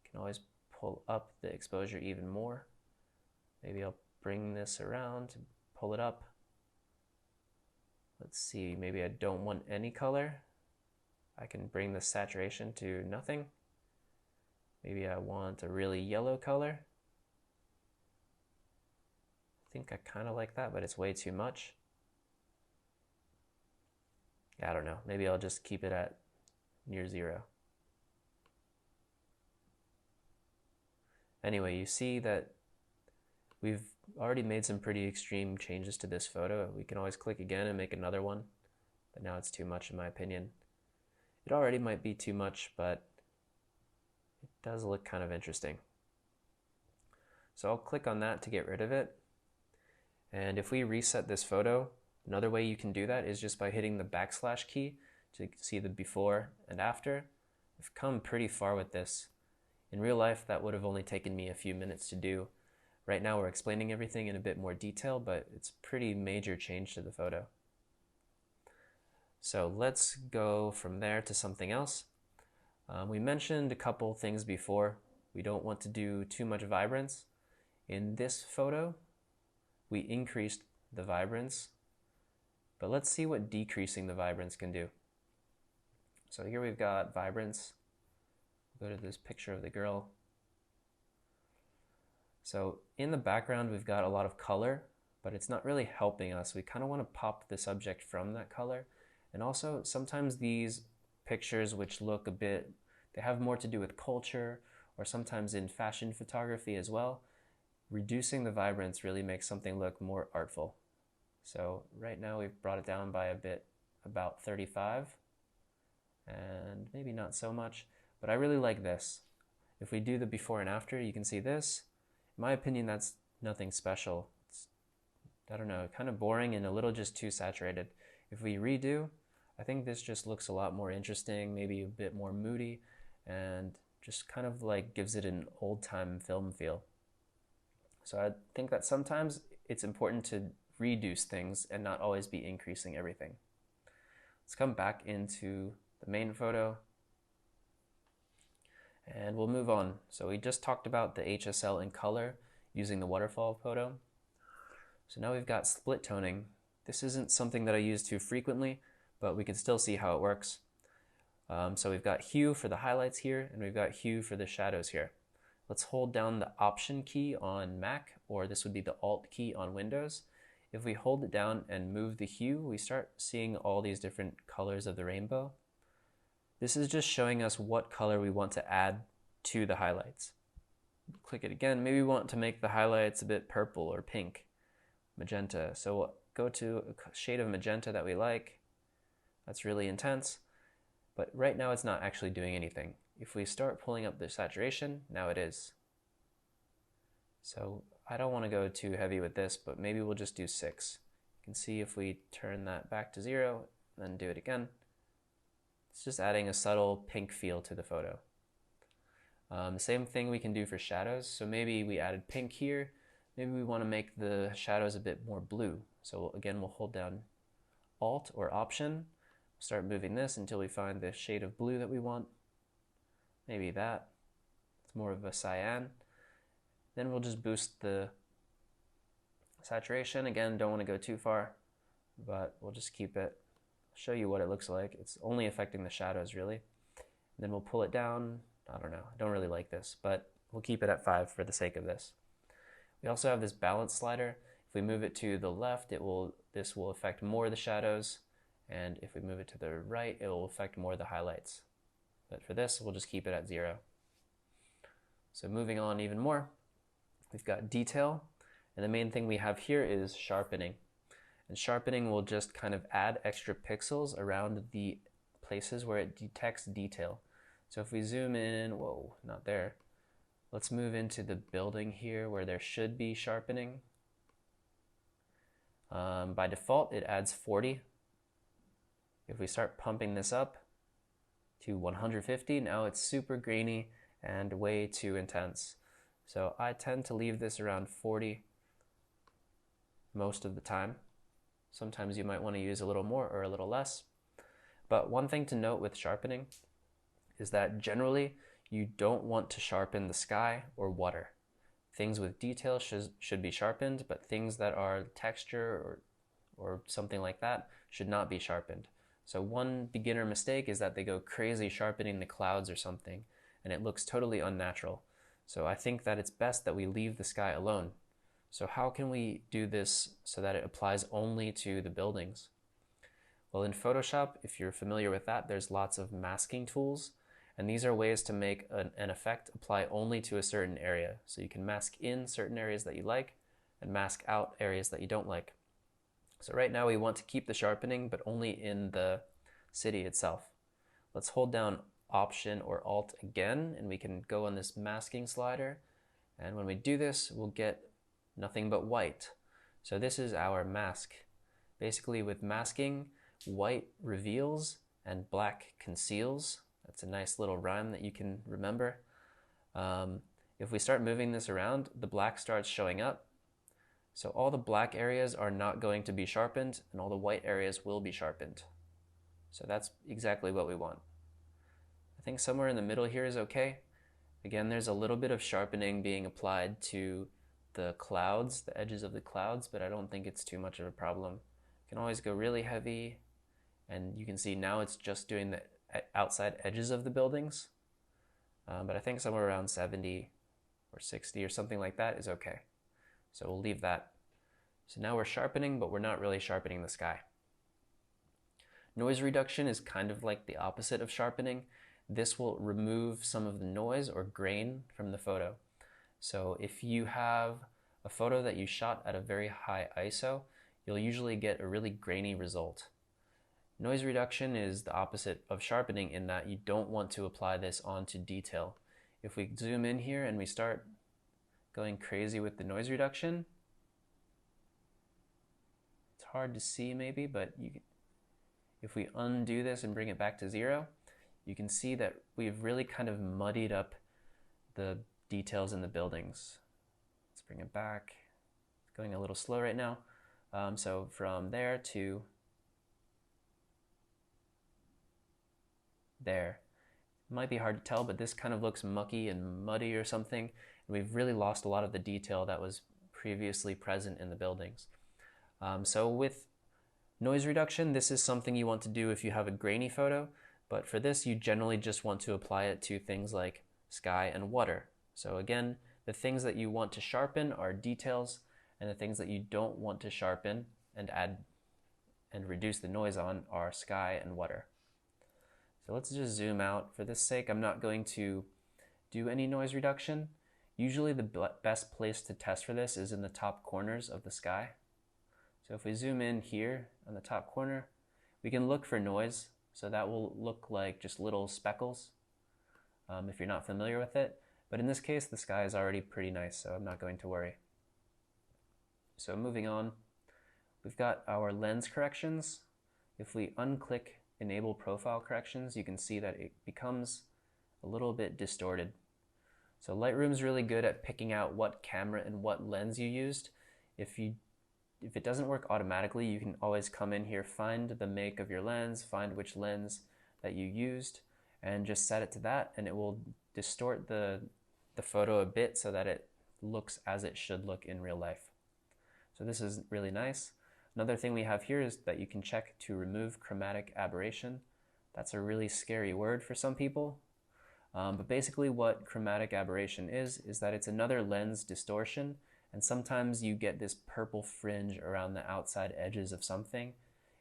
Can always pull up the exposure even more. Maybe I'll bring this around to pull it up. Let's see, maybe I don't want any color. I can bring the saturation to nothing. Maybe I want a really yellow color. I think I kind of like that, but it's way too much. I don't know, maybe I'll just keep it at near 0. Anyway, you see that we've already made some pretty extreme changes to this photo. We can always click again and make another one, but now it's too much in my opinion. It already might be too much, but it does look kind of interesting. So I'll click on that to get rid of it. And if we reset this photo, another way you can do that is just by hitting the backslash key to see the before and after. I've come pretty far with this. In real life, that would have only taken me a few minutes to do. Right now we're explaining everything in a bit more detail, but it's a pretty major change to the photo. So let's go from there to something else. We mentioned a couple things before. We don't want to do too much vibrance. In this photo, we increased the vibrance, but let's see what decreasing the vibrance can do. So here we've got vibrance. Go to this picture of the girl. So in the background, we've got a lot of color, but it's not really helping us. We kind of want to pop the subject from that color. And also sometimes these pictures which look a bit, they have more to do with culture, or sometimes in fashion photography as well. Reducing the vibrance really makes something look more artful. So right now we've brought it down by a bit, about 35, and maybe not so much, but I really like this. If we do the before and after, you can see this. In my opinion, that's nothing special. It's, I don't know, kind of boring and a little just too saturated. If we redo, I think this just looks a lot more interesting, maybe a bit more moody, and just kind of like gives it an old-time film feel. So I think that sometimes it's important to reduce things and not always be increasing everything. Let's come back into the main photo and we'll move on. So we just talked about the HSL in color using the waterfall photo. So now we've got split toning. This isn't something that I use too frequently, but we can still see how it works. So we've got hue for the highlights here, and we've got hue for the shadows here. Let's hold down the Option key on Mac, or this would be the Alt key on Windows. If we hold it down and move the hue, we start seeing all these different colors of the rainbow. This is just showing us what color we want to add to the highlights. Click it again. Maybe we want to make the highlights a bit purple or pink, magenta. So we'll go to a shade of magenta that we like. That's really intense, but right now it's not actually doing anything. If we start pulling up the saturation, now it is. So I don't want to go too heavy with this, but maybe we'll just do 6. You can see if we turn that back to 0, then do it again. It's just adding a subtle pink feel to the photo. The same thing we can do for shadows. So maybe we added pink here. Maybe we want to make the shadows a bit more blue. So again, we'll hold down Alt or Option, start moving this until we find the shade of blue that we want. Maybe that. It's more of a cyan. Then we'll just boost the saturation. Again, don't want to go too far, but we'll just keep it. Show you what it looks like. It's only affecting the shadows really. And then we'll pull it down. I don't know. I don't really like this, but we'll keep it at 5 for the sake of this. We also have this balance slider. If we move it to the left, this will affect more of the shadows, and if we move it to the right, it will affect more of the highlights. But for this, we'll just keep it at 0. So moving on even more, we've got detail, and the main thing we have here is sharpening. And sharpening will just kind of add extra pixels around the places where it detects detail. So if we zoom in, whoa, not there. Let's move into the building here where there should be sharpening. By default, it adds 40. If we start pumping this up to 150. Now it's super grainy and way too intense. So I tend to leave this around 40 most of the time. Sometimes you might want to use a little more or a little less. But one thing to note with sharpening is that generally you don't want to sharpen the sky or water. Things with detail should be sharpened, but things that are texture or something like that should not be sharpened. So one beginner mistake is that they go crazy sharpening the clouds or something, and it looks totally unnatural. So I think that it's best that we leave the sky alone. So how can we do this so that it applies only to the buildings? Well, in Photoshop, if you're familiar with that, there's lots of masking tools, and these are ways to make an effect apply only to a certain area. So you can mask in certain areas that you like and mask out areas that you don't like. So right now we want to keep the sharpening, but only in the city itself. Let's hold down Option or Alt again, and we can go on this masking slider. And when we do this, we'll get nothing but white. So this is our mask. Basically with masking, white reveals and black conceals. That's a nice little rhyme that you can remember. If we start moving this around, the black starts showing up. So all the black areas are not going to be sharpened, and all the white areas will be sharpened. So that's exactly what we want. I think somewhere in the middle here is okay. Again, there's a little bit of sharpening being applied to the clouds, the edges of the clouds, but I don't think it's too much of a problem. You can always go really heavy, and you can see now it's just doing the outside edges of the buildings. But I think somewhere around 70 or 60 or something like that is okay. So we'll leave that. So now we're sharpening, but we're not really sharpening the sky. Noise reduction is kind of like the opposite of sharpening. This will remove some of the noise or grain from the photo. So if you have a photo that you shot at a very high ISO, you'll usually get a really grainy result. Noise reduction is the opposite of sharpening in that you don't want to apply this onto detail. If we zoom in here and we start going crazy with the noise reduction, it's hard to see maybe, but if we undo this and bring it back to 0, you can see that we've really kind of muddied up the details in the buildings. Let's bring it back. It's going a little slow right now. So from there to there. It might be hard to tell, but this kind of looks mucky and muddy or something. And we've really lost a lot of the detail that was previously present in the buildings. So with noise reduction, this is something you want to do if you have a grainy photo, but for this you generally just want to apply it to things like sky and water. So again, the things that you want to sharpen are details, and the things that you don't want to sharpen and add and reduce the noise on are sky and water. So let's just zoom out. For this sake, I'm not going to do any noise reduction. Usually the best place to test for this is in the top corners of the sky. So if we zoom in here on the top corner, we can look for noise. So that will look like just little speckles if you're not familiar with it. But in this case, the sky is already pretty nice, so I'm not going to worry. So moving on, we've got our lens corrections. If we unclick Enable Profile Corrections, you can see that it becomes a little bit distorted. So Lightroom's really good at picking out what camera and what lens you used. If it doesn't work automatically, you can always come in here, find the make of your lens, find which lens that you used, and just set it to that, and it will distort the photo a bit so that it looks as it should look in real life. So this is really nice. Another thing we have here is that you can check to remove chromatic aberration. That's a really scary word for some people. But basically what chromatic aberration is that it's another lens distortion, and sometimes you get this purple fringe around the outside edges of something.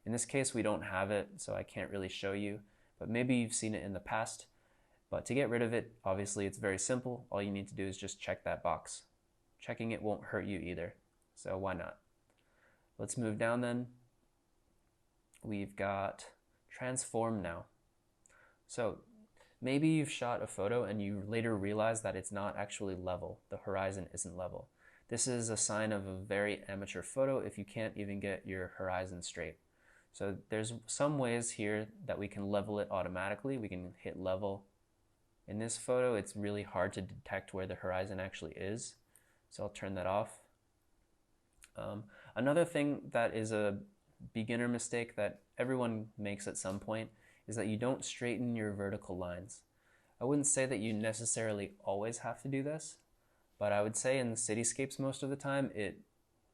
In this case we don't have it, so I can't really show you, but maybe you've seen it in the past. But to get rid of it, obviously it's very simple. All you need to do is just check that box. Checking it won't hurt you either, so why not? Let's move down then. We've got transform now. So maybe you've shot a photo and you later realize that it's not actually level. The horizon isn't level. This is a sign of a very amateur photo if you can't even get your horizon straight. So there's some ways here that we can level it automatically. We can hit level. In this photo, it's really hard to detect where the horizon actually is, so I'll turn that off. Another thing that is a beginner mistake that everyone makes at some point is that you don't straighten your vertical lines. I wouldn't say that you necessarily always have to do this, but I would say in the cityscapes most of the time it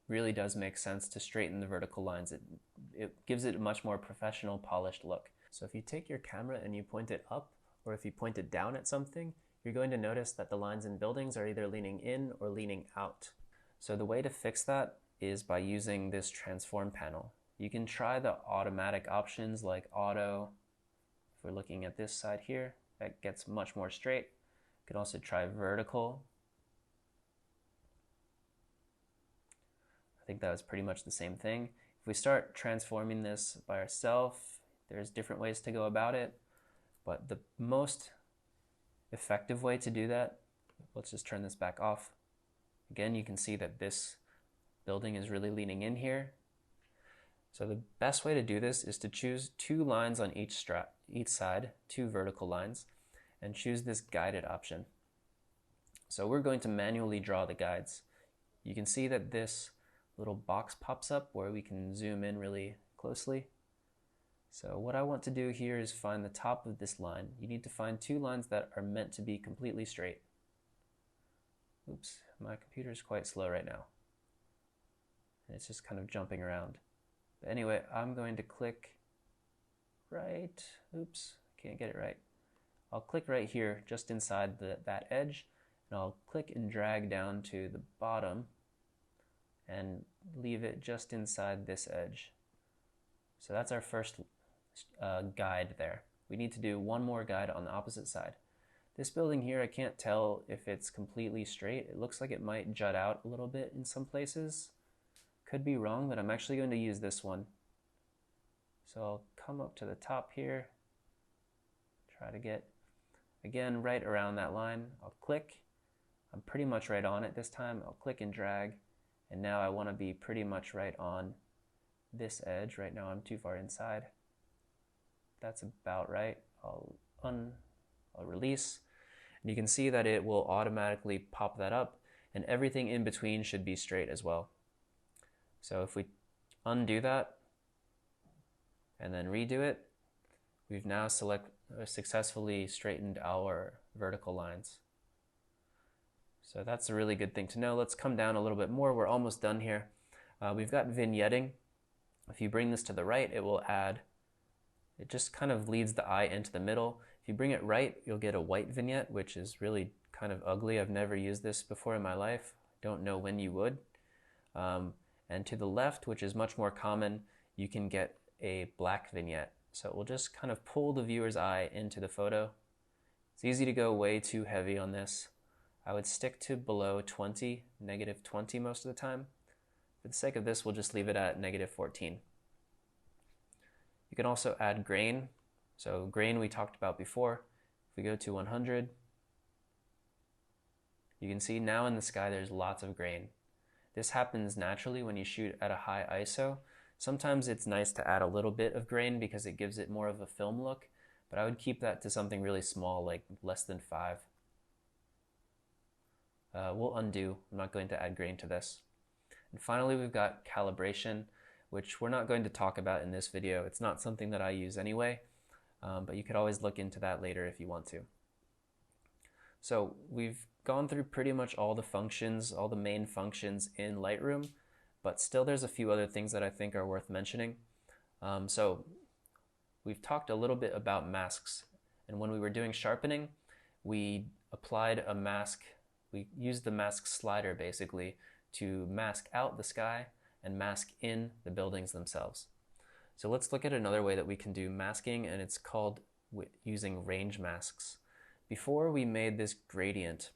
really does make sense to straighten the vertical lines. It gives it a much more professional, polished look. So if you take your camera and you point it up, or if you point it down at something, you're going to notice that the lines in buildings are either leaning in or leaning out. So the way to fix that is by using this transform panel. You can try the automatic options like auto. If we're looking at this side here, that gets much more straight. You can also try vertical. I think that was pretty much the same thing. If we start transforming this by ourselves, there's different ways to go about it, but the most effective way to do that, let's just turn this back off. Again, you can see that this building is really leaning in here. So the best way to do this is to choose 2 lines on each side, 2 vertical lines, and choose this guided option. So we're going to manually draw the guides. You can see that this little box pops up where we can zoom in really closely. So what I want to do here is find the top of this line. You need to find 2 lines that are meant to be completely straight. Oops, my computer is quite slow right now. And it's just kind of jumping around. But anyway, I'm going to click right, oops, can't get it right. I'll click right here just inside that edge, and I'll click and drag down to the bottom and leave it just inside this edge. So that's our first guide there. We need to do one more guide on the opposite side. This building here, I can't tell if it's completely straight. It looks like it might jut out a little bit in some places. Could be wrong, but I'm actually going to use this one. So I'll come up to the top here, try to get, again, right around that line. I'll click. I'm pretty much right on it this time. I'll click and drag, and now I want to be pretty much right on this edge. Right now I'm too far inside. That's about right. I'll release, and you can see that it will automatically pop that up, and everything in between should be straight as well. So if we undo that and then redo it, we've now successfully straightened our vertical lines. So that's a really good thing to know. Let's come down a little bit more. We're almost done here. We've got vignetting. If you bring this to the right, it will add, it just kind of leads the eye into the middle. If you bring it right, you'll get a white vignette, which is really kind of ugly. I've never used this before in my life. Don't know when you would. And to the left, which is much more common, you can get a black vignette. So it will just kind of pull the viewer's eye into the photo. It's easy to go way too heavy on this. I would stick to below 20, negative 20 most of the time. For the sake of this, we'll just leave it at negative 14. You can also add grain. So grain we talked about before. If we go to 100, you can see now in the sky there's lots of grain. This happens naturally when you shoot at a high ISO. Sometimes it's nice to add a little bit of grain because it gives it more of a film look, but I would keep that to something really small, like less than 5. We'll undo. I'm not going to add grain to this. And finally, we've got calibration, which we're not going to talk about in this video. It's not something that I use anyway, but you could always look into that later if you want to. So we've gone through pretty much all the functions, all the main functions in Lightroom, but still there's a few other things that I think are worth mentioning. So we've talked a little bit about masks, and when we were doing sharpening, we applied a mask. We used the mask slider basically to mask out the sky and mask in the buildings themselves. So let's look at another way that we can do masking, and it's called using range masks. Before we made this gradient,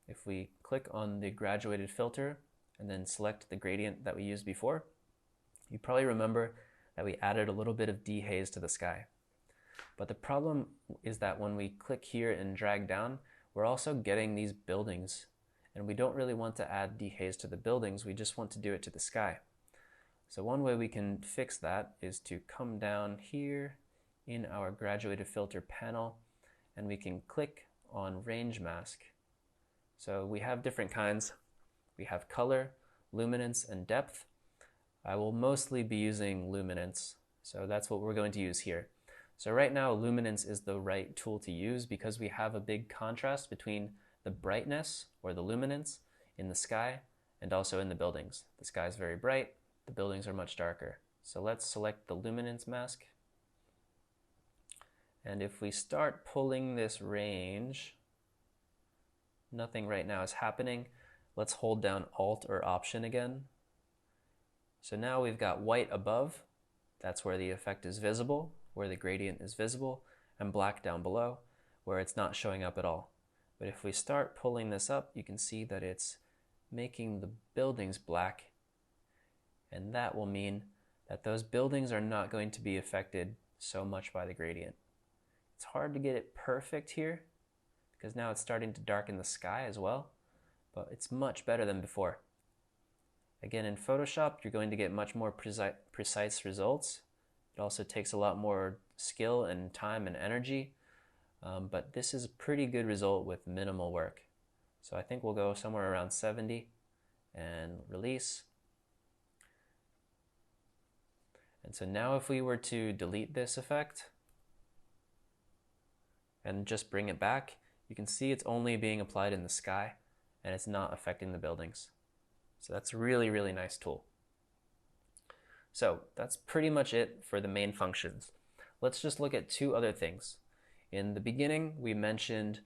if we click on the graduated filter and then select the gradient that we used before, you probably remember that we added a little bit of dehaze to the sky. But the problem is that when we click here and drag down, we're also getting these buildings, and we don't really want to add dehaze to the buildings, we just want to do it to the sky. So one way we can fix that is to come down here in our graduated filter panel, and we can click on range mask. So we have different kinds. We have color, luminance, and depth. I will mostly be using luminance, so that's what we're going to use here. So right now, luminance is the right tool to use because we have a big contrast between the brightness or the luminance in the sky and also in the buildings. The sky is very bright, the buildings are much darker. So let's select the luminance mask. And if we start pulling this range, nothing right now is happening. Let's hold down Alt or Option again. So now we've got white above, that's where the effect is visible, where the gradient is visible, and black down below, where it's not showing up at all. But if we start pulling this up, you can see that it's making the buildings black, and that will mean that those buildings are not going to be affected so much by the gradient. It's hard to get it perfect here, because now it's starting to darken the sky as well, but it's much better than before. Again, in Photoshop, you're going to get much more precise results. It also takes a lot more skill and time and energy, but this is a pretty good result with minimal work. So I think we'll go somewhere around 70 and release. And so now if we were to delete this effect and just bring it back, you can see it's only being applied in the sky and it's not affecting the buildings. So that's a really, really nice tool. So that's pretty much it for the main functions. Let's just look at two other things. In the beginning, we mentioned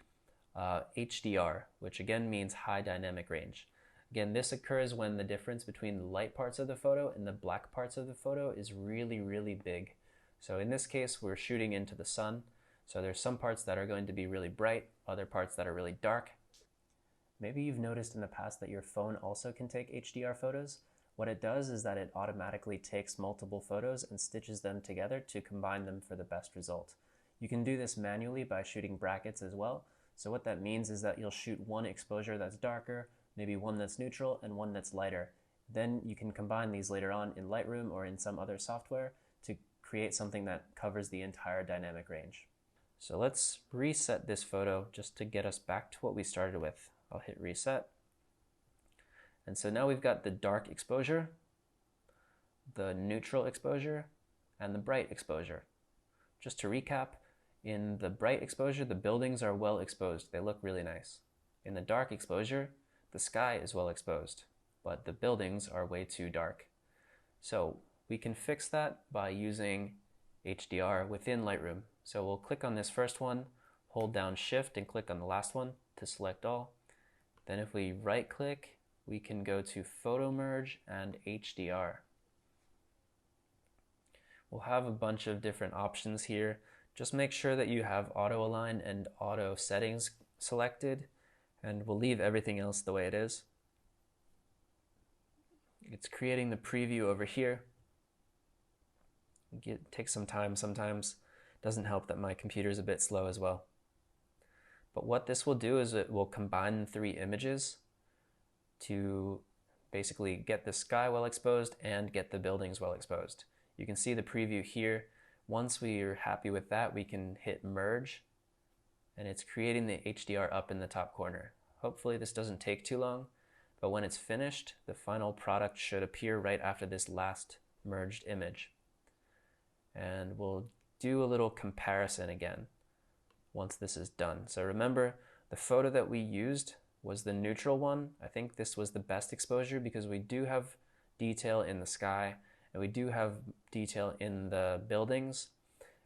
HDR, which again means high dynamic range. Again, this occurs when the difference between the light parts of the photo and the black parts of the photo is really, really big. So in this case, we're shooting into the sun. So there's some parts that are going to be really bright, other parts that are really dark. Maybe you've noticed in the past that your phone also can take HDR photos. What it does is that it automatically takes multiple photos and stitches them together to combine them for the best result. You can do this manually by shooting brackets as well. So what that means is that you'll shoot one exposure that's darker, maybe one that's neutral, and one that's lighter. Then you can combine these later on in Lightroom or in some other software to create something that covers the entire dynamic range. So let's reset this photo just to get us back to what we started with. I'll hit reset. And so now we've got the dark exposure, the neutral exposure, and the bright exposure. Just to recap, in the bright exposure, the buildings are well exposed. They look really nice. In the dark exposure, the sky is well exposed, but the buildings are way too dark. So we can fix that by using HDR within Lightroom. So we'll click on this first one, hold down Shift and click on the last one to select all. Then if we right click, we can go to Photo Merge and HDR. We'll have a bunch of different options here. Just make sure that you have Auto Align and Auto Settings selected, and we'll leave everything else the way it is. It's creating the preview over here. It takes some time sometimes. Doesn't help that my computer is a bit slow as well. But what this will do is it will combine the three images to basically get the sky well exposed and get the buildings well exposed. You can see the preview here. Once we are happy with that, we can hit merge, and it's creating the HDR up in the top corner. Hopefully this doesn't take too long, but when it's finished, the final product should appear right after this last merged image. And we'll do a little comparison again once this is done. So remember, the photo that we used was the neutral one. I think this was the best exposure because we do have detail in the sky and we do have detail in the buildings.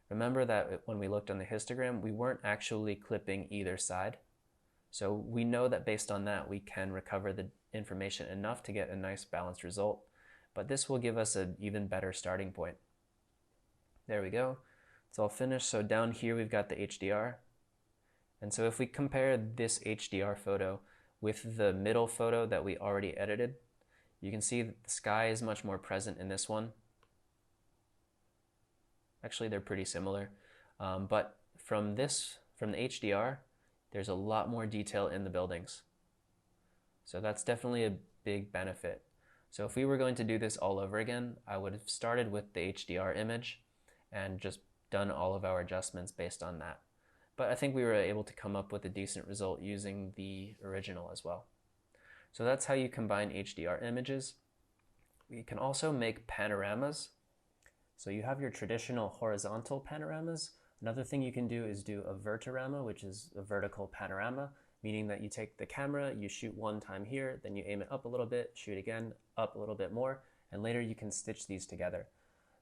Remember that when we looked on the histogram, we weren't actually clipping either side. So we know that based on that, we can recover the information enough to get a nice balanced result, but this will give us an even better starting point. There we go. It's all finished. So down here we've got the HDR. And so if we compare this HDR photo with the middle photo that we already edited, you can see that the sky is much more present in this one. Actually, they're pretty similar. But from the HDR, there's a lot more detail in the buildings. So that's definitely a big benefit. So if we were going to do this all over again, I would have started with the HDR image and just done all of our adjustments based on that. But I think we were able to come up with a decent result using the original as well. So that's how you combine HDR images. We can also make panoramas. So you have your traditional horizontal panoramas. Another thing you can do is do a vertorama, which is a vertical panorama, meaning that you take the camera, you shoot one time here, then you aim it up a little bit, shoot again, up a little bit more, and later you can stitch these together.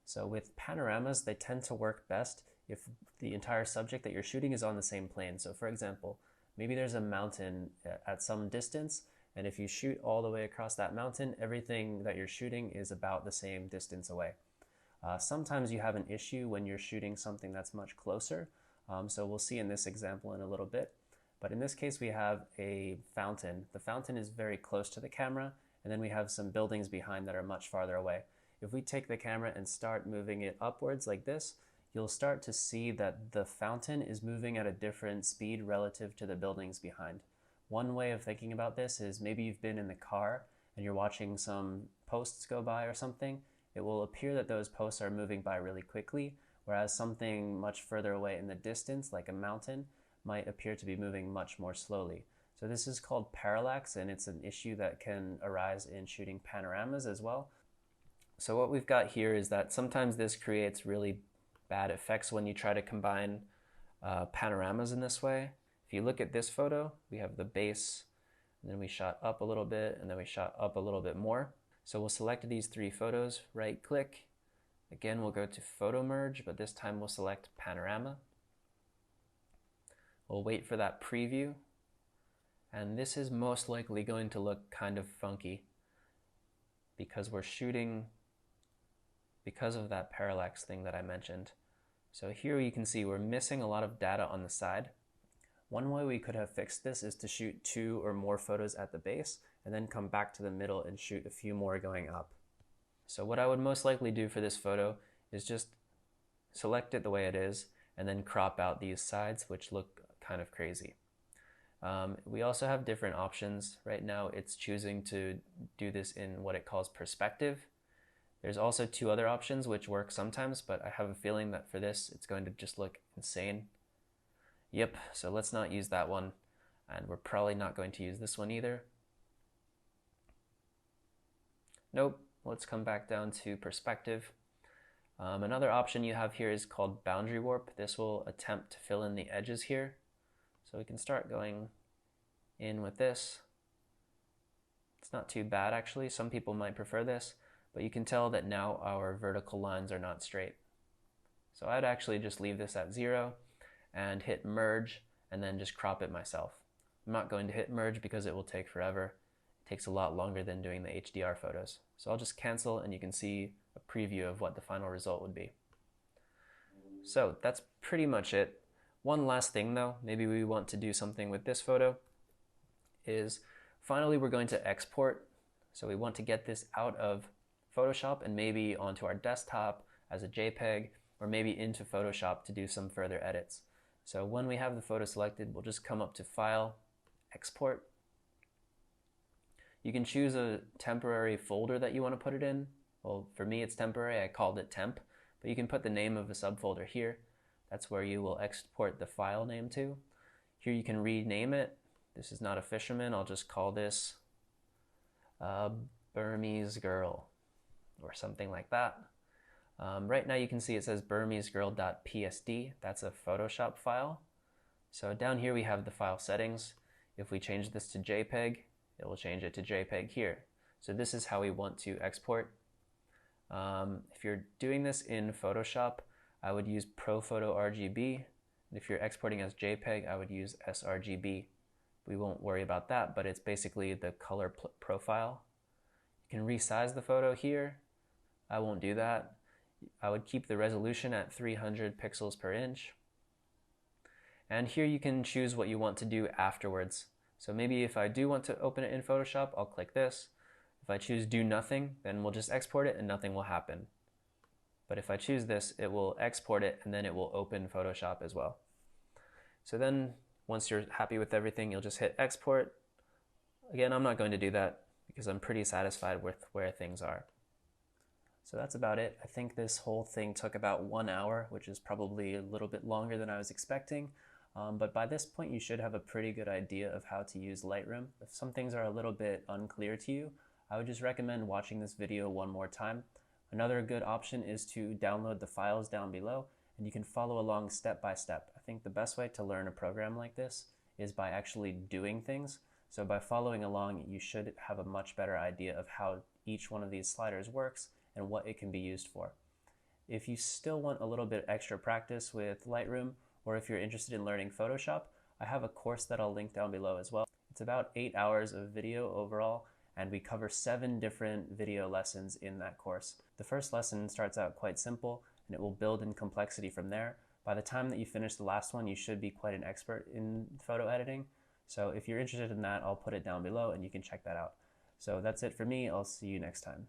So with panoramas, they tend to work best if the entire subject that you're shooting is on the same plane. So for example, maybe there's a mountain at some distance, and if you shoot all the way across that mountain, everything that you're shooting is about the same distance away. Sometimes you have an issue when you're shooting something that's much closer. So we'll see in this example in a little bit. But in this case, we have a fountain. The fountain is very close to the camera, and then we have some buildings behind that are much farther away. If we take the camera and start moving it upwards like this, you'll start to see that the fountain is moving at a different speed relative to the buildings behind. One way of thinking about this is maybe you've been in the car and you're watching some posts go by or something. It will appear that those posts are moving by really quickly, whereas something much further away in the distance, like a mountain, might appear to be moving much more slowly. So this is called parallax, and it's an issue that can arise in shooting panoramas as well. So what we've got here is that sometimes this creates really bad effects when you try to combine panoramas in this way. If you look at this photo, we have the base, and then we shot up a little bit, and then we shot up a little bit more. So we'll select these three photos, right click. Again, we'll go to photo merge, but this time we'll select panorama. We'll wait for that preview. And this is most likely going to look kind of funky because we're shooting because of that parallax thing that I mentioned. So here you can see we're missing a lot of data on the side. One way we could have fixed this is to shoot 2 or more photos at the base and then come back to the middle and shoot a few more going up. So what I would most likely do for this photo is just select it the way it is and then crop out these sides, which look kind of crazy. We also have different options. Right now it's choosing to do this in what it calls perspective. There's also 2 other options which work sometimes, but I have a feeling that for this it's going to just look insane. Yep, so let's not use that one, and we're probably not going to use this one either. Nope, let's come back down to perspective. Another option you have here is called boundary warp. This will attempt to fill in the edges here. So we can start going in with this. It's not too bad actually. Some people might prefer this, but you can tell that now our vertical lines are not straight. So I'd actually just leave this at 0 and hit merge and then just crop it myself. I'm not going to hit merge because it will take forever. It takes a lot longer than doing the HDR photos. So I'll just cancel and you can see a preview of what the final result would be. So that's pretty much it. One last thing though, maybe we want to do something with this photo, is finally we're going to export. So we want to get this out of Photoshop and maybe onto our desktop as a JPEG, or maybe into Photoshop to do some further edits. So when we have the photo selected, we'll just come up to File, Export. You can choose a temporary folder that you want to put it in. Well, for me it's temporary, I called it temp, but you can put the name of a subfolder here. That's where you will export the file name to. Here you can rename it. This is not a fisherman, I'll just call this Burmese Girl, or something like that. Right now you can see it says burmesegirl.psd. That's a Photoshop file. So down here we have the file settings. If we change this to JPEG, it will change it to JPEG here. So this is how we want to export. If you're doing this in Photoshop, I would use ProPhoto RGB. And if you're exporting as JPEG, I would use sRGB. We won't worry about that, but it's basically the color profile. You can resize the photo here. I won't do that. I would keep the resolution at 300 pixels per inch. And here you can choose what you want to do afterwards. So maybe if I do want to open it in Photoshop, I'll click this. If I choose do nothing, then we'll just export it and nothing will happen. But if I choose this, it will export it and then it will open Photoshop as well. So then once you're happy with everything, you'll just hit export. Again, I'm not going to do that. because I'm pretty satisfied with where things are. So that's about it. I think this whole thing took about 1 hour, which is probably a little bit longer than I was expecting. But by this point, you should have a pretty good idea of how to use Lightroom. If some things are a little bit unclear to you, I would just recommend watching this video one more time. Another good option is to download the files down below, and you can follow along step by step. I think the best way to learn a program like this is by actually doing things. So by following along, you should have a much better idea of how each one of these sliders works and what it can be used for. If you still want a little bit extra practice with Lightroom, or if you're interested in learning Photoshop, I have a course that I'll link down below as well. It's about 8 hours of video overall, and we cover 7 different video lessons in that course. The first lesson starts out quite simple, and it will build in complexity from there. By the time that you finish the last one, you should be quite an expert in photo editing. So if you're interested in that, I'll put it down below and you can check that out. So that's it for me. I'll see you next time.